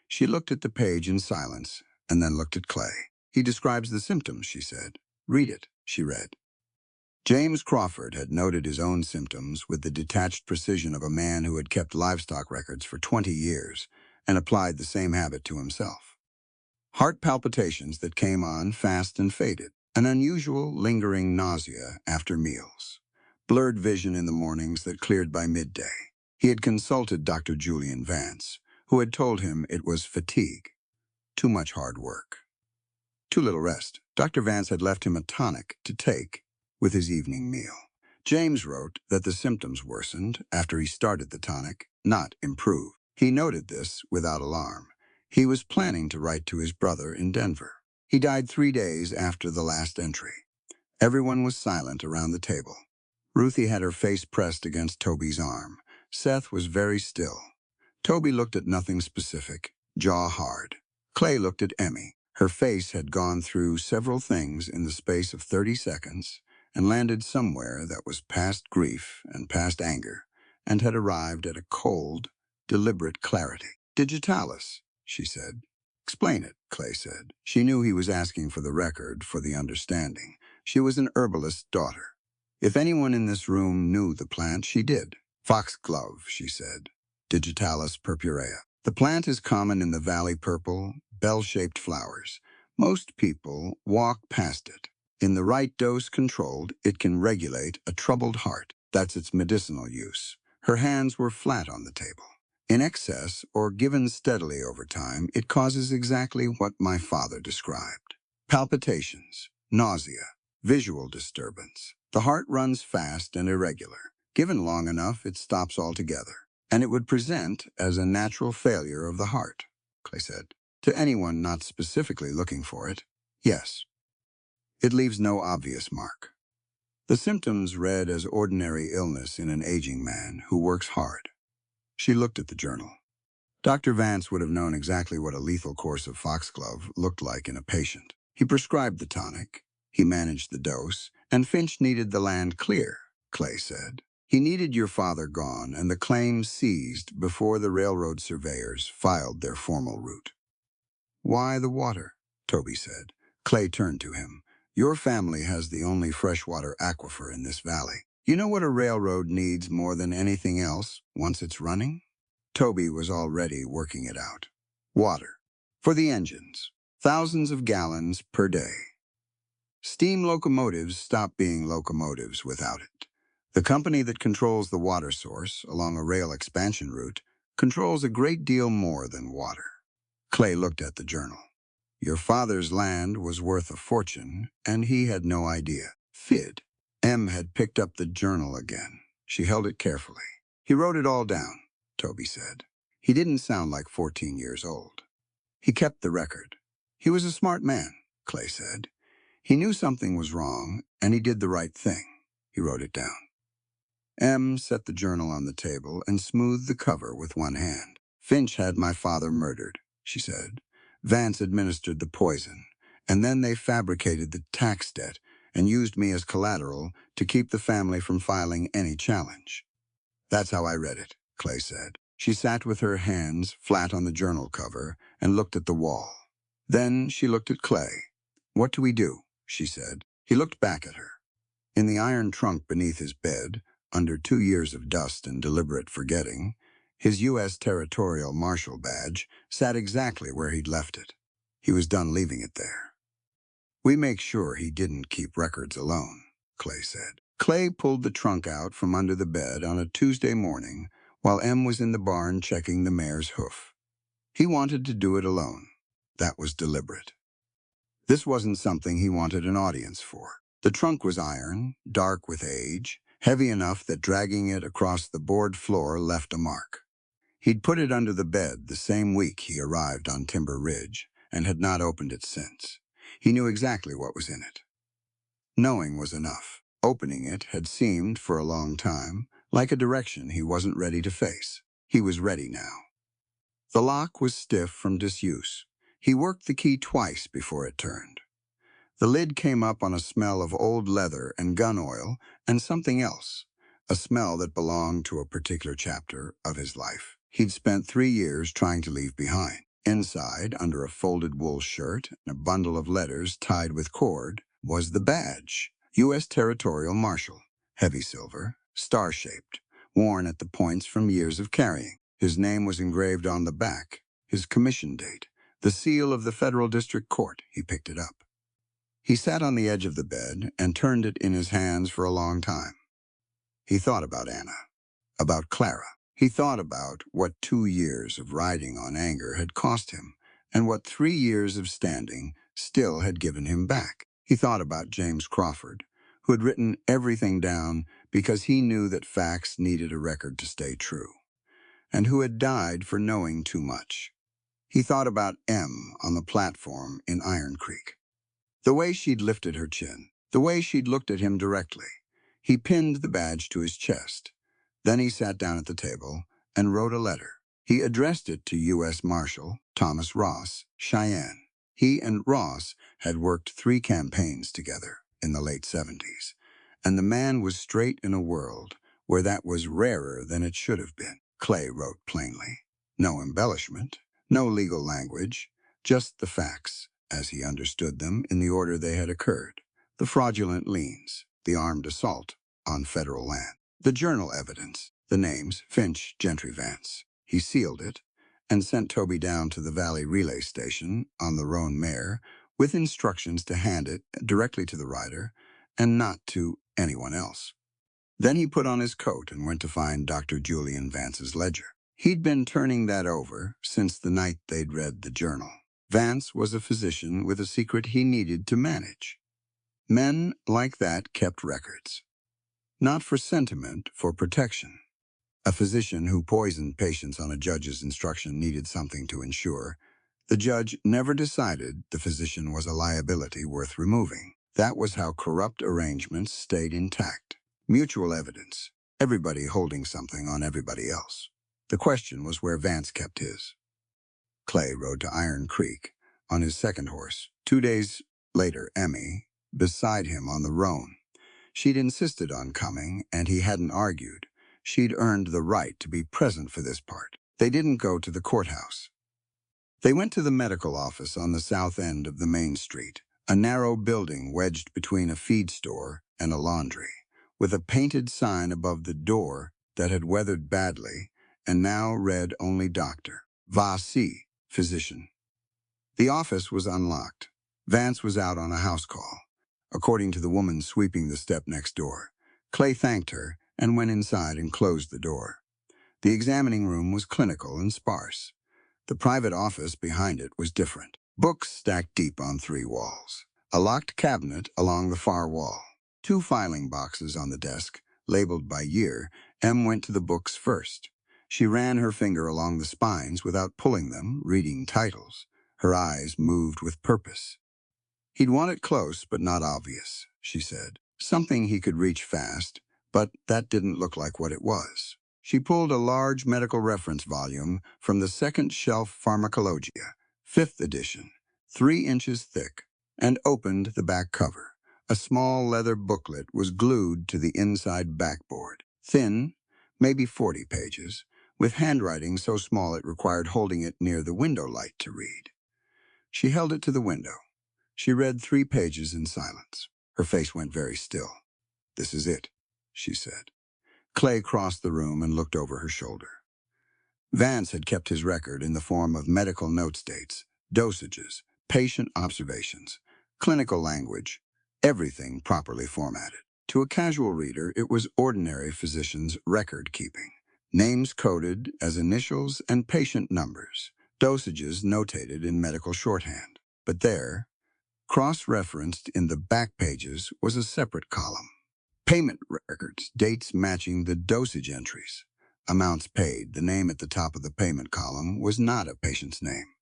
She looked at the page in silence and then looked at Clay. He describes the symptoms, she said. Read it, she read. James Crawford had noted his own symptoms with the detached precision of a man who had kept livestock records for 20 years and applied the same habit to himself. Heart palpitations that came on fast and faded, an unusual lingering nausea after meals, blurred vision in the mornings that cleared by midday. He had consulted Dr. Julian Vance, who had told him it was fatigue, too much hard work, too little rest. Dr. Vance had left him a tonic to take with his evening meal. James wrote that the symptoms worsened after he started the tonic, not improved. He noted this without alarm. He was planning to write to his brother in Denver. He died 3 days after the last entry. Everyone was silent around the table. Ruthie had her face pressed against Toby's arm. Seth was very still. Toby looked at nothing specific, jaw hard. Clay looked at Emmy. Her face had gone through several things in the space of 30 seconds and landed somewhere that was past grief and past anger and had arrived at a cold, deliberate clarity. Digitalis, she said. Explain it, Clay said. She knew he was asking for the record, for the understanding. She was an herbalist's daughter. If anyone in this room knew the plant, she did. Foxglove, she said. Digitalis purpurea. The plant is common in the valley, purple, bell-shaped flowers. Most people walk past it. In the right dose controlled, it can regulate a troubled heart. That's its medicinal use. Her hands were flat on the table. In excess, or given steadily over time, it causes exactly what my father described. Palpitations, nausea, visual disturbance. The heart runs fast and irregular. Given long enough, it stops altogether. And it would present as a natural failure of the heart, Clay said. To anyone not specifically looking for it, yes. It leaves no obvious mark. The symptoms read as ordinary illness in an aging man who works hard. She looked at the journal. Dr. Vance would have known exactly what a lethal course of foxglove looked like in a patient. He prescribed the tonic, he managed the dose, and Finch needed the land clear, Clay said. He needed your father gone and the claims seized before the railroad surveyors filed their formal route. Why the water? Toby said. Clay turned to him. Your family has the only freshwater aquifer in this valley. You know what a railroad needs more than anything else once it's running? Toby was already working it out. Water. For the engines. Thousands of gallons per day. Steam locomotives stop being locomotives without it. The company that controls the water source along a rail expansion route controls a great deal more than water. Clay looked at the journal. Your father's land was worth a fortune, and he had no idea. Fid. Em had picked up the journal again. She held it carefully. He wrote it all down, Toby said. He didn't sound like 14 years old. He kept the record. He was a smart man, Clay said. He knew something was wrong, and he did the right thing. He wrote it down. Em set the journal on the table and smoothed the cover with one hand. Finch had my father murdered, she said. Vance administered the poison, and then they fabricated the tax debt and used me as collateral to keep the family from filing any challenge. That's how I read it, Clay said. She sat with her hands flat on the journal cover and looked at the wall. Then she looked at Clay. What do we do? She said. He looked back at her. In the iron trunk beneath his bed, under 2 years of dust and deliberate forgetting, his U.S. Territorial Marshal badge sat exactly where he'd left it. He was done leaving it there. We make sure he didn't keep records alone, Clay said. Clay pulled the trunk out from under the bed on a Tuesday morning while Em was in the barn checking the mare's hoof. He wanted to do it alone. That was deliberate. This wasn't something he wanted an audience for. The trunk was iron, dark with age, heavy enough that dragging it across the board floor left a mark. He'd put it under the bed the same week he arrived on Timber Ridge and had not opened it since. He knew exactly what was in it. Knowing was enough. Opening it had seemed, for a long time, like a direction he wasn't ready to face. He was ready now. The lock was stiff from disuse. He worked the key twice before it turned. The lid came up on a smell of old leather and gun oil and something else, a smell that belonged to a particular chapter of his life he'd spent 3 years trying to leave behind. Inside, under a folded wool shirt and a bundle of letters tied with cord, was the badge, U.S. Territorial Marshal, heavy silver, star-shaped, worn at the points from years of carrying. His name was engraved on the back, his commission date, the seal of the Federal District Court. He picked it up. He sat on the edge of the bed and turned it in his hands for a long time. He thought about Anna, about Clara. He thought about what 2 years of riding on anger had cost him and what 3 years of standing still had given him back. He thought about James Crawford, who had written everything down because he knew that facts needed a record to stay true, and who had died for knowing too much. He thought about Em on the platform in Iron Creek. The way she'd lifted her chin, the way she'd looked at him directly. He pinned the badge to his chest. Then he sat down at the table and wrote a letter. He addressed it to U.S. Marshal Thomas Ross, Cheyenne. He and Ross had worked 3 campaigns together in the late 70s, and the man was straight in a world where that was rarer than it should have been. Clay wrote plainly. No embellishment, no legal language, just the facts, as he understood them in the order they had occurred. The fraudulent liens, the armed assault on federal land, the journal evidence, the names Finch, Gentry, Vance. He sealed it and sent Toby down to the Valley Relay Station on the roan mare with instructions to hand it directly to the rider and not to anyone else. Then he put on his coat and went to find Dr. Julian Vance's ledger. He'd been turning that over since the night they'd read the journal. Vance was a physician with a secret he needed to manage. Men like that kept records. Not for sentiment, for protection. A physician who poisoned patients on a judge's instruction needed something to ensure. The judge never decided the physician was a liability worth removing. That was how corrupt arrangements stayed intact. Mutual evidence. Everybody holding something on everybody else. The question was where Vance kept his. Clay rode to Iron Creek on his second horse. 2 days later, Emmy, beside him on the roan. She'd insisted on coming, and he hadn't argued. She'd earned the right to be present for this part. They didn't go to the courthouse. They went to the medical office on the south end of the main street, a narrow building wedged between a feed store and a laundry, with a painted sign above the door that had weathered badly and now read only doctor. Va see, physician. The office was unlocked. Vance was out on a house call. According to the woman sweeping the step next door, Clay thanked her and went inside and closed the door. The examining room was clinical and sparse. The private office behind it was different. Books stacked deep on 3 walls. A locked cabinet along the far wall. 2 filing boxes on the desk, labeled by year. Em went to the books first. She ran her finger along the spines without pulling them, reading titles. Her eyes moved with purpose. He'd want it close but not obvious, she said. Something he could reach fast, but that didn't look like what it was. She pulled a large medical reference volume from the second shelf Pharmacologia, 5th edition, 3 inches thick, and opened the back cover. A small leather booklet was glued to the inside backboard. Thin, maybe 40 pages, with handwriting so small it required holding it near the window light to read. She held it to the window. She read 3 pages in silence. Her face went very still. "This is it," she said. Clay crossed the room and looked over her shoulder. Vance had kept his record in the form of medical note dates, dosages, patient observations, clinical language, everything properly formatted. To a casual reader, it was ordinary physician's record-keeping. Names coded as initials and patient numbers, dosages notated in medical shorthand. But there, cross-referenced in the back pages, was a separate column. Payment records, dates matching the dosage entries. Amounts paid. The name at the top of the payment column was not a patient's name.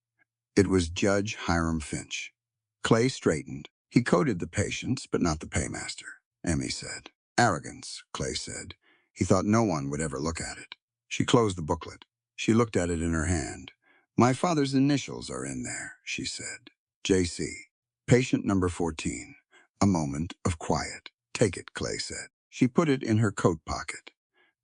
It was Judge Hiram Finch. Clay straightened. He coded the patients, but not the paymaster, Emmy said. Arrogance, Clay said. He thought no one would ever look at it. She closed the booklet. She looked at it in her hand. "My father's initials are in there," she said. J.C. Patient number 14. A moment of quiet. "Take it," Clay said. She put it in her coat pocket.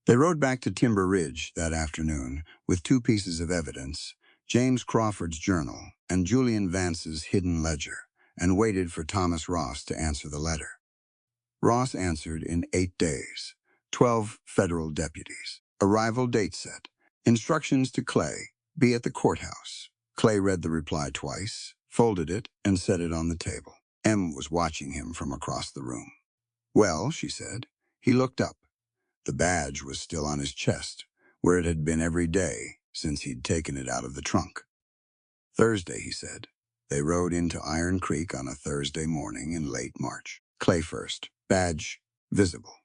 They rode back to Timber Ridge that afternoon with 2 pieces of evidence, James Crawford's journal and Julian Vance's hidden ledger, and waited for Thomas Ross to answer the letter. Ross answered in 8 days. 12 federal deputies. Arrival date set. Instructions to Clay. Be at the courthouse. Clay read the reply twice, folded it, and set it on the table. Em was watching him from across the room. "Well," she said. He looked up. The badge was still on his chest, where it had been every day since he'd taken it out of the trunk. "Thursday," he said. They rode into Iron Creek on a Thursday morning in late March. Clay first. Badge visible.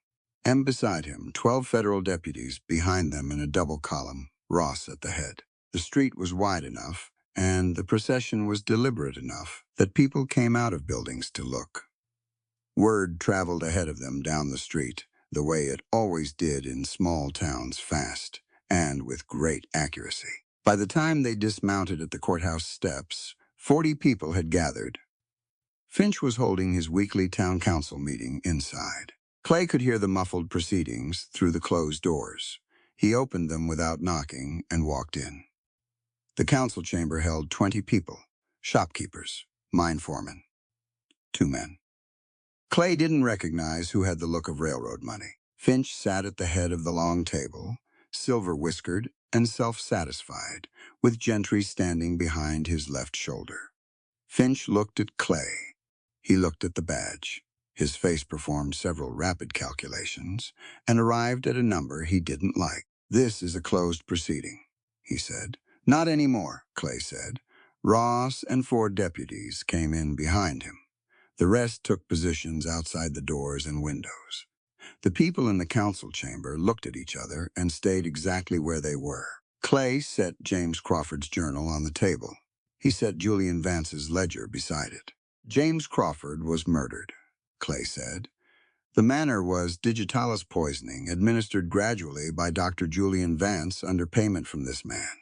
Em beside him, 12 federal deputies behind them in a double column, Ross at the head. The street was wide enough, and the procession was deliberate enough that people came out of buildings to look. Word traveled ahead of them down the street, the way it always did in small towns, fast and with great accuracy. By the time they dismounted at the courthouse steps, 40 people had gathered. Finch was holding his weekly town council meeting inside. Clay could hear the muffled proceedings through the closed doors. He opened them without knocking and walked in. The council chamber held 20 people, shopkeepers, mine foremen, 2 men. Clay didn't recognize who had the look of railroad money. Finch sat at the head of the long table, silver-whiskered and self-satisfied, with Gentry standing behind his left shoulder. Finch looked at Clay. He looked at the badge. His face performed several rapid calculations and arrived at a number he didn't like. "This is a closed proceeding." he said. Not anymore, Clay said. Ross and 4 deputies came in behind him. The rest took positions outside the doors and windows. The people in the council chamber looked at each other and stayed exactly where they were. Clay set James Crawford's journal on the table. He set Julian Vance's ledger beside it. James Crawford was murdered, Clay said. The manner was digitalis poisoning, administered gradually by Dr. Julian Vance under payment from this man.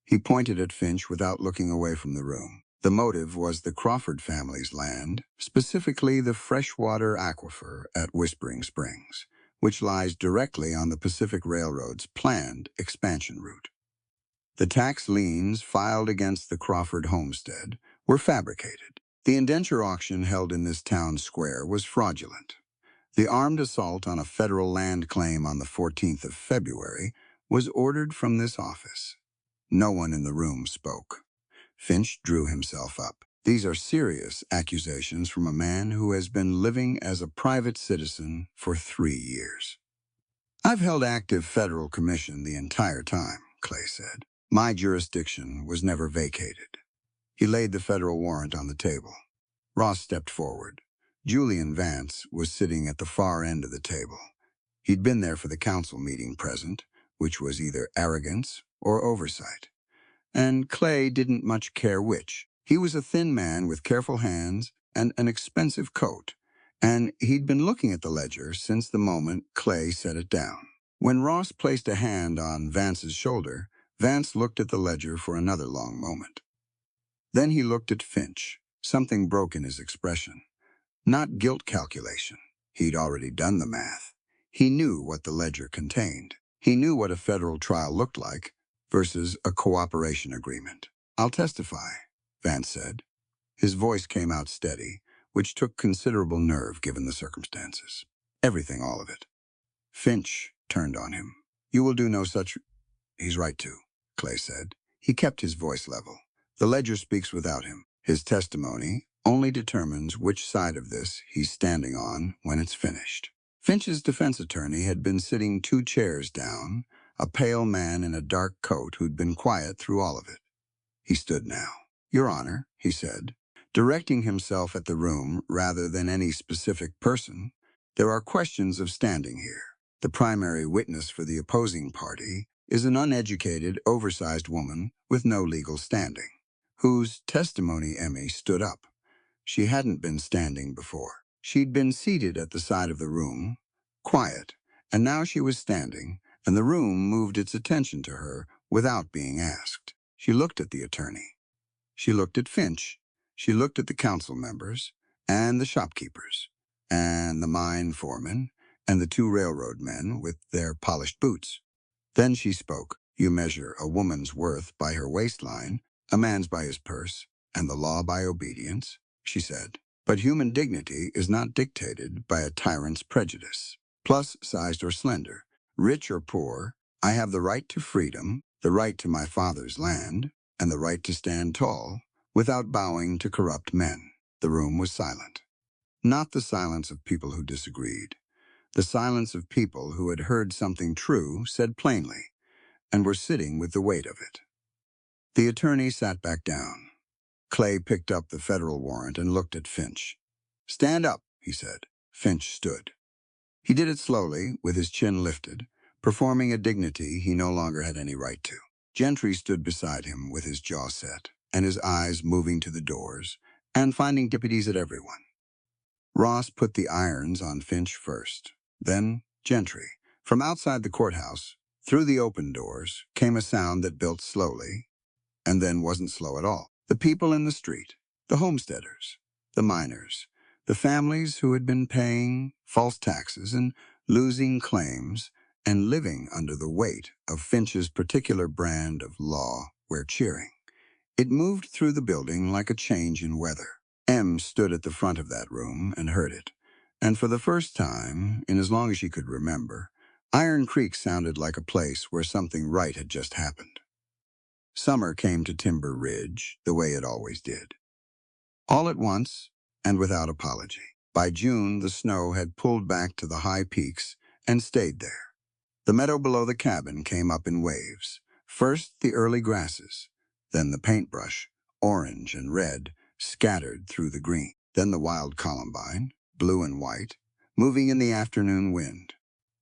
He pointed at Finch without looking away from the room. The motive was the Crawford family's land, specifically the freshwater aquifer at Whispering Springs, which lies directly on the Pacific Railroad's planned expansion route. The tax liens filed against the Crawford homestead were fabricated. The indenture auction held in this town square was fraudulent. The armed assault on a federal land claim on the 14th of February was ordered from this office. No one in the room spoke. Finch drew himself up. These are serious accusations from a man who has been living as a private citizen for 3 years. I've held active federal commission the entire time, Clay said. My jurisdiction was never vacated. He laid the federal warrant on the table. Ross stepped forward. Julian Vance was sitting at the far end of the table. He'd been there for the council meeting present, which was either arrogance or oversight. And Clay didn't much care which. He was a thin man with careful hands and an expensive coat, and he'd been looking at the ledger since the moment Clay set it down. When Ross placed a hand on Vance's shoulder, Vance looked at the ledger for another long moment. Then he looked at Finch. Something broke in his expression. Not guilt calculation. He'd already done the math. He knew what the ledger contained. He knew what a federal trial looked like versus a cooperation agreement. I'll testify, Vance said. His voice came out steady, which took considerable nerve given the circumstances. Everything, all of it. Finch turned on him. You will do no such... He's right to, Clay said. He kept his voice level. The ledger speaks without him. His testimony only determines which side of this he's standing on when it's finished. Finch's defense attorney had been sitting 2 chairs down, a pale man in a dark coat who'd been quiet through all of it. He stood now. Your Honor, he said, directing himself at the room rather than any specific person, there are questions of standing here. The primary witness for the opposing party is an uneducated, oversized woman with no legal standing, whose testimony Emmy stood up. She hadn't been standing before. She'd been seated at the side of the room, quiet, and now she was standing, and the room moved its attention to her without being asked. She looked at the attorney. She looked at Finch. She looked at the council members, and the shopkeepers, and the mine foreman, and the 2 railroad men with their polished boots. Then she spoke. You measure a woman's worth by her waistline, a man's by his purse, and the law by obedience, she said. But human dignity is not dictated by a tyrant's prejudice. Plus-sized or slender, rich or poor, I have the right to freedom, the right to my father's land, and the right to stand tall without bowing to corrupt men. The room was silent. Not the silence of people who disagreed. The silence of people who had heard something true said plainly, and were sitting with the weight of it. The attorney sat back down. Clay picked up the federal warrant and looked at Finch. Stand up, he said. Finch stood. He did it slowly, with his chin lifted, performing a dignity he no longer had any right to. Gentry stood beside him with his jaw set, and his eyes moving to the doors, and finding deputies at everyone. Ross put the irons on Finch first, then Gentry. From outside the courthouse, through the open doors, came a sound that built slowly, and then wasn't slow at all. The people in the street, the homesteaders, the miners, the families who had been paying false taxes and losing claims and living under the weight of Finch's particular brand of law were cheering. It moved through the building like a change in weather. Em stood at the front of that room and heard it, and for the first time, in as long as she could remember, Iron Creek sounded like a place where something right had just happened. Summer came to Timber Ridge the way it always did. All at once and without apology. By June, the snow had pulled back to the high peaks and stayed there. The meadow below the cabin came up in waves, First the early grasses, then the paintbrush, orange and red, scattered through the green. Then the wild columbine, blue and white, moving in the afternoon wind.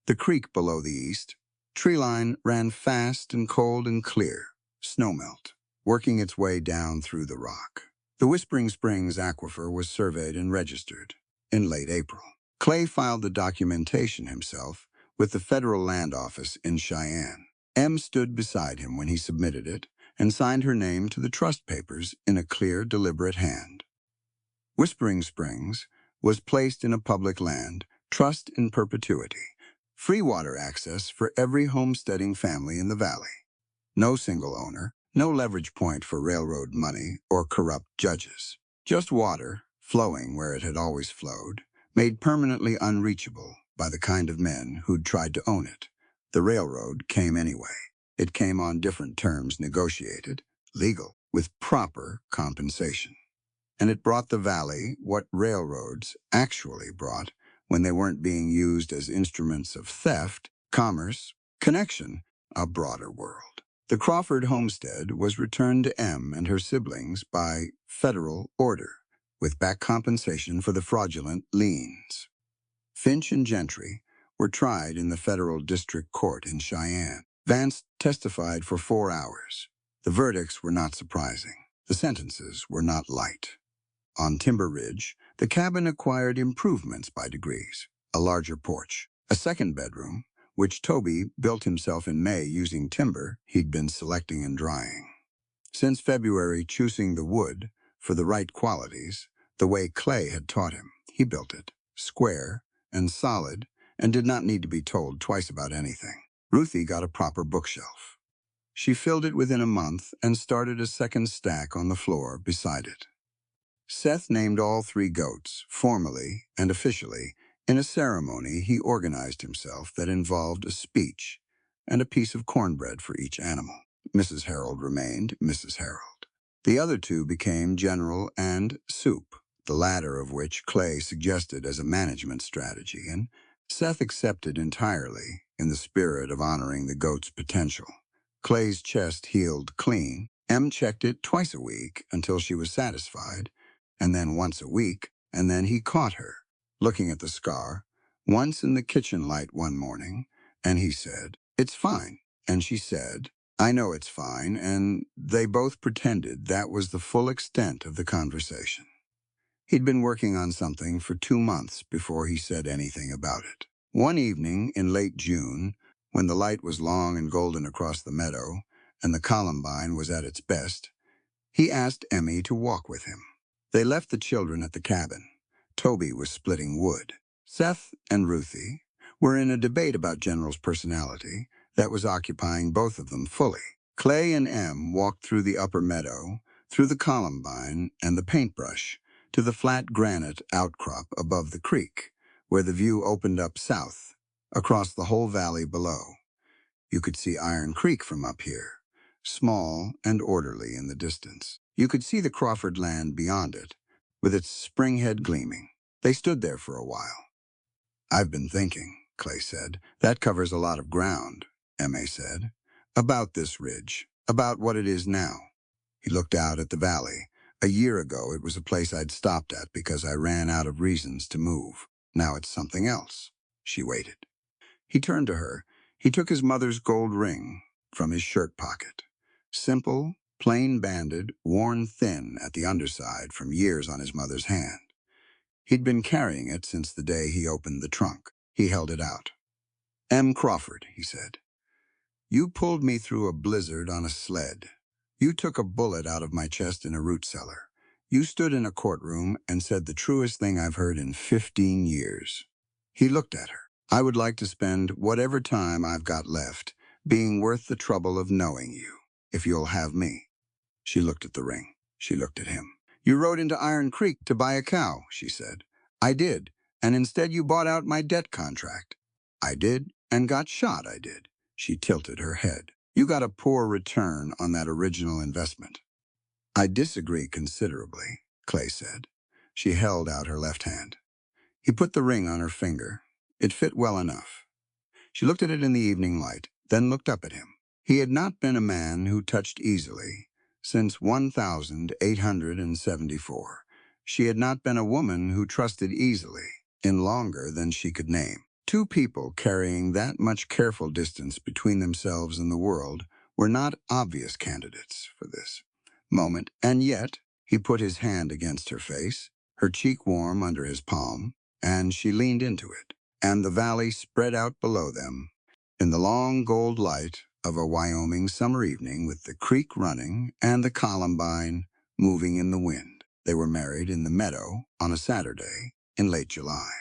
The creek below the east, tree line, ran fast and cold and clear, snowmelt, working its way down through the rock. The Whispering Springs aquifer was surveyed and registered in late April. Clay filed the documentation himself with the Federal Land Office in Cheyenne. M stood beside him when he submitted it and signed her name to the trust papers in a clear, deliberate hand. Whispering Springs was placed in a public land, trust in perpetuity, free water access for every homesteading family in the valley. No single owner, no leverage point for railroad money or corrupt judges. Just water, flowing where it had always flowed, made permanently unreachable by the kind of men who'd tried to own it. The railroad came anyway. It came on different terms negotiated, legal, with proper compensation. And it brought the valley what railroads actually brought when they weren't being used as instruments of theft, commerce, connection, a broader world. The Crawford homestead was returned to M and her siblings by federal order, with back compensation for the fraudulent liens. Finch and Gentry were tried in the federal district court in Cheyenne. Vance testified for 4 hours. The verdicts were not surprising. The sentences were not light. On Timber Ridge, the cabin acquired improvements by degrees. A larger porch, a second bedroom, which Toby built himself in May using timber he'd been selecting and drying. Since February, choosing the wood for the right qualities, the way Clay had taught him, he built it, square and solid, and did not need to be told twice about anything. Ruthie got a proper bookshelf. She filled it within a month and started a second stack on the floor beside it. Seth named all 3 goats, formally and officially. In a ceremony, he organized himself that involved a speech and a piece of cornbread for each animal. Mrs. Harold remained Mrs. Harold. The other 2 became General and Soup, the latter of which Clay suggested as a management strategy, and Seth accepted entirely in the spirit of honoring the goat's potential. Clay's chest healed clean. M checked it twice a week until she was satisfied, and then once a week, and then he caught her, looking at the scar, once in the kitchen light one morning, and he said, "It's fine." And she said, "I know it's fine," and they both pretended that was the full extent of the conversation. He'd been working on something for 2 months before he said anything about it. One evening in late June, when the light was long and golden across the meadow, and the columbine was at its best, he asked Emmy to walk with him. They left the children at the cabin. Toby was splitting wood. Seth and Ruthie were in a debate about General's personality that was occupying both of them fully. Clay and M walked through the upper meadow, through the columbine and the paintbrush, to the flat granite outcrop above the creek, where the view opened up south, across the whole valley below. You could see Iron Creek from up here, small and orderly in the distance. You could see the Crawford land beyond it, with its spring head gleaming. They stood there for a while. "I've been thinking," Clay said. "That covers a lot of ground," M.A. said. "About this ridge, about what it is now." He looked out at the valley. "A year ago, it was a place I'd stopped at because I ran out of reasons to move. Now it's something else." She waited. He turned to her. He took his mother's gold ring from his shirt pocket. Simple, plain banded, worn thin at the underside from years on his mother's hand. He'd been carrying it since the day he opened the trunk. He held it out. "M. Crawford," he said, "you pulled me through a blizzard on a sled. You took a bullet out of my chest in a root cellar. You stood in a courtroom and said the truest thing I've heard in 15 years. He looked at her. "I would like to spend whatever time I've got left being worth the trouble of knowing you, if you'll have me." She looked at the ring. She looked at him. "You rode into Iron Creek to buy a cow," she said. "I did, and instead you bought out my debt contract." "I did, and got shot, I did." She tilted her head. "You got a poor return on that original investment." "I disagree considerably," Clay said. She held out her left hand. He put the ring on her finger. It fit well enough. She looked at it in the evening light, then looked up at him. He had not been a man who touched easily since 1874. She had not been a woman who trusted easily in longer than she could name. Two people carrying that much careful distance between themselves and the world were not obvious candidates for this moment, and yet he put his hand against her face, her cheek warm under his palm, and she leaned into it, and the valley spread out below them in the long gold light of a Wyoming summer evening with the creek running and the columbine moving in the wind. They were married in the meadow on a Saturday in late July.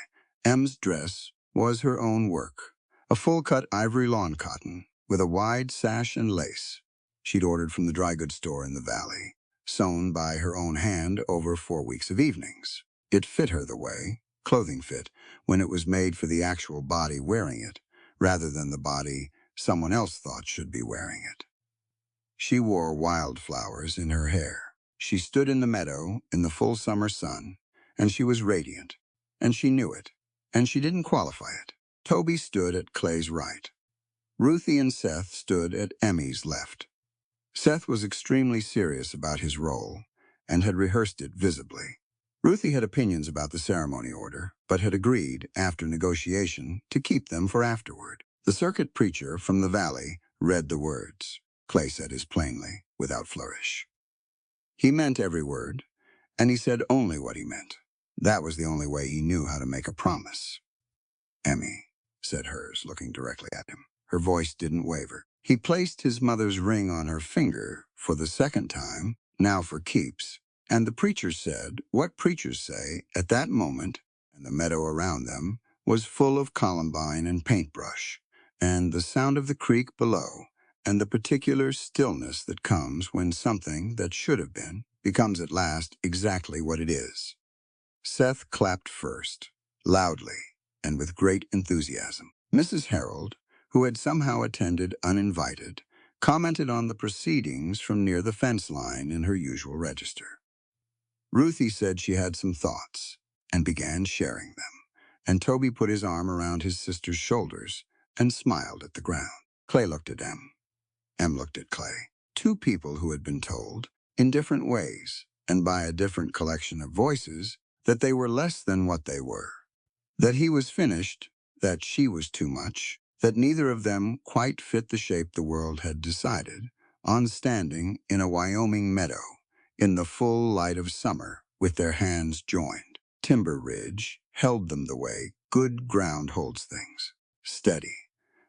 Em's dress was her own work, a full-cut ivory lawn cotton with a wide sash and lace she'd ordered from the dry goods store in the valley, sewn by her own hand over 4 weeks of evenings. It fit her the way clothing fit when it was made for the actual body wearing it, rather than the body someone else thought should be wearing it. She wore wildflowers in her hair. She stood in the meadow in the full summer sun, and she was radiant, and she knew it, and she didn't qualify it. Toby stood at Clay's right. Ruthie and Seth stood at Emmy's left. Seth was extremely serious about his role and had rehearsed it visibly. Ruthie had opinions about the ceremony order, but had agreed, after negotiation, to keep them for afterward. The circuit preacher from the valley read the words. Clay said as plainly, without flourish. He meant every word, and he said only what he meant. That was the only way he knew how to make a promise. Emmy, said hers, looking directly at him. Her voice didn't waver. He placed his mother's ring on her finger for the second time, now for keeps, and the preacher said what preachers say at that moment, and the meadow around them was full of columbine and paintbrush, and the sound of the creek below, and the particular stillness that comes when something that should have been becomes at last exactly what it is. Seth clapped first, loudly, and with great enthusiasm. Mrs. Harold, who had somehow attended uninvited, commented on the proceedings from near the fence line in her usual register. Ruthie said she had some thoughts, and began sharing them, and Toby put his arm around his sister's shoulders and smiled at the ground. Clay looked at Em. Em looked at Clay. Two people who had been told, in different ways, and by a different collection of voices, that they were less than what they were, that he was finished, that she was too much, that neither of them quite fit the shape the world had decided, on standing in a Wyoming meadow, in the full light of summer, with their hands joined. Timber ridge held them the way good ground holds things, steady,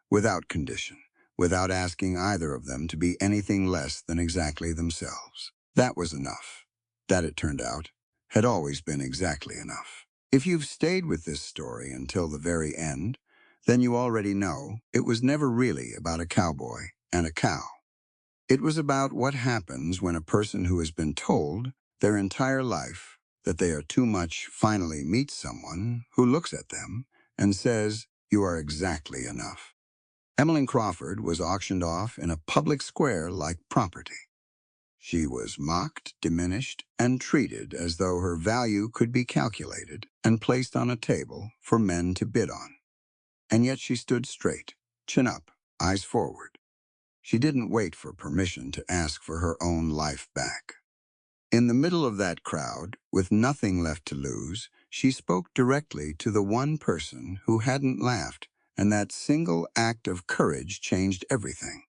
without condition, without asking either of them to be anything less than exactly themselves. That was enough. That, it turned out, had always been exactly enough. If you've stayed with this story until the very end, then you already know it was never really about a cowboy and a cow. It was about what happens when a person who has been told their entire life that they are too much finally meets someone who looks at them and says, "You are exactly enough." Emmeline Crawford was auctioned off in a public square like property. She was mocked, diminished, and treated as though her value could be calculated and placed on a table for men to bid on. And yet she stood straight, chin up, eyes forward. She didn't wait for permission to ask for her own life back. In the middle of that crowd, with nothing left to lose, she spoke directly to the one person who hadn't laughed, and that single act of courage changed everything.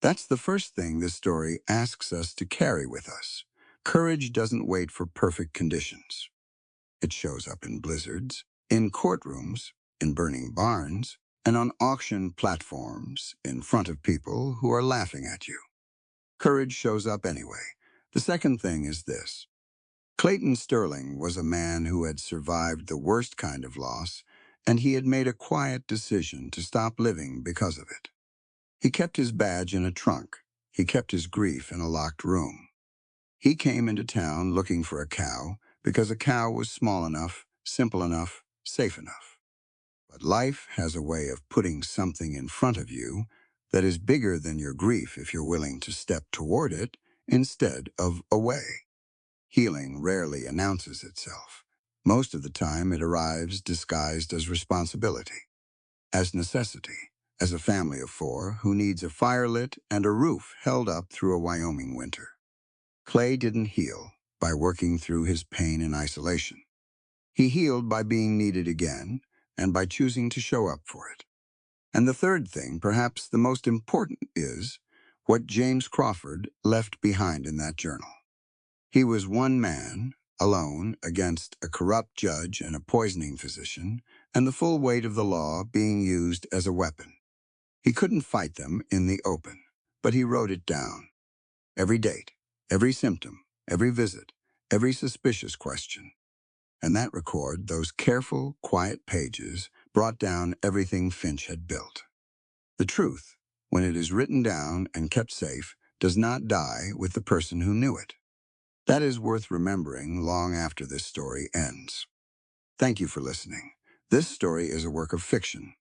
That's the first thing this story asks us to carry with us. Courage doesn't wait for perfect conditions. It shows up in blizzards, in courtrooms, in burning barns, and on auction platforms in front of people who are laughing at you. Courage shows up anyway. The second thing is this. Clayton Sterling was a man who had survived the worst kind of loss, and he had made a quiet decision to stop living because of it. He kept his badge in a trunk. He kept his grief in a locked room. He came into town looking for a cow because a cow was small enough, simple enough, safe enough. But life has a way of putting something in front of you that is bigger than your grief if you're willing to step toward it instead of away. Healing rarely announces itself. Most of the time it arrives disguised as responsibility, as necessity, as a family of four who needs a fire lit and a roof held up through a Wyoming winter. Clay didn't heal by working through his pain in isolation. He healed by being needed again and by choosing to show up for it. And the third thing, perhaps the most important, is what James Crawford left behind in that journal. He was one man, alone, against a corrupt judge and a poisoning physician, and the full weight of the law being used as a weapon. He couldn't fight them in the open, but he wrote it down. Every date, every symptom, every visit, every suspicious question. And that record, those careful, quiet pages, brought down everything Finch had built. The truth, when it is written down and kept safe, does not die with the person who knew it. That is worth remembering long after this story ends. Thank you for listening. This story is a work of fiction.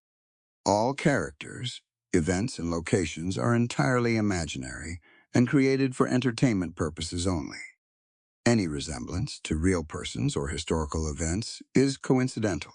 All characters, events, and locations are entirely imaginary and created for entertainment purposes only. Any resemblance to real persons or historical events is coincidental.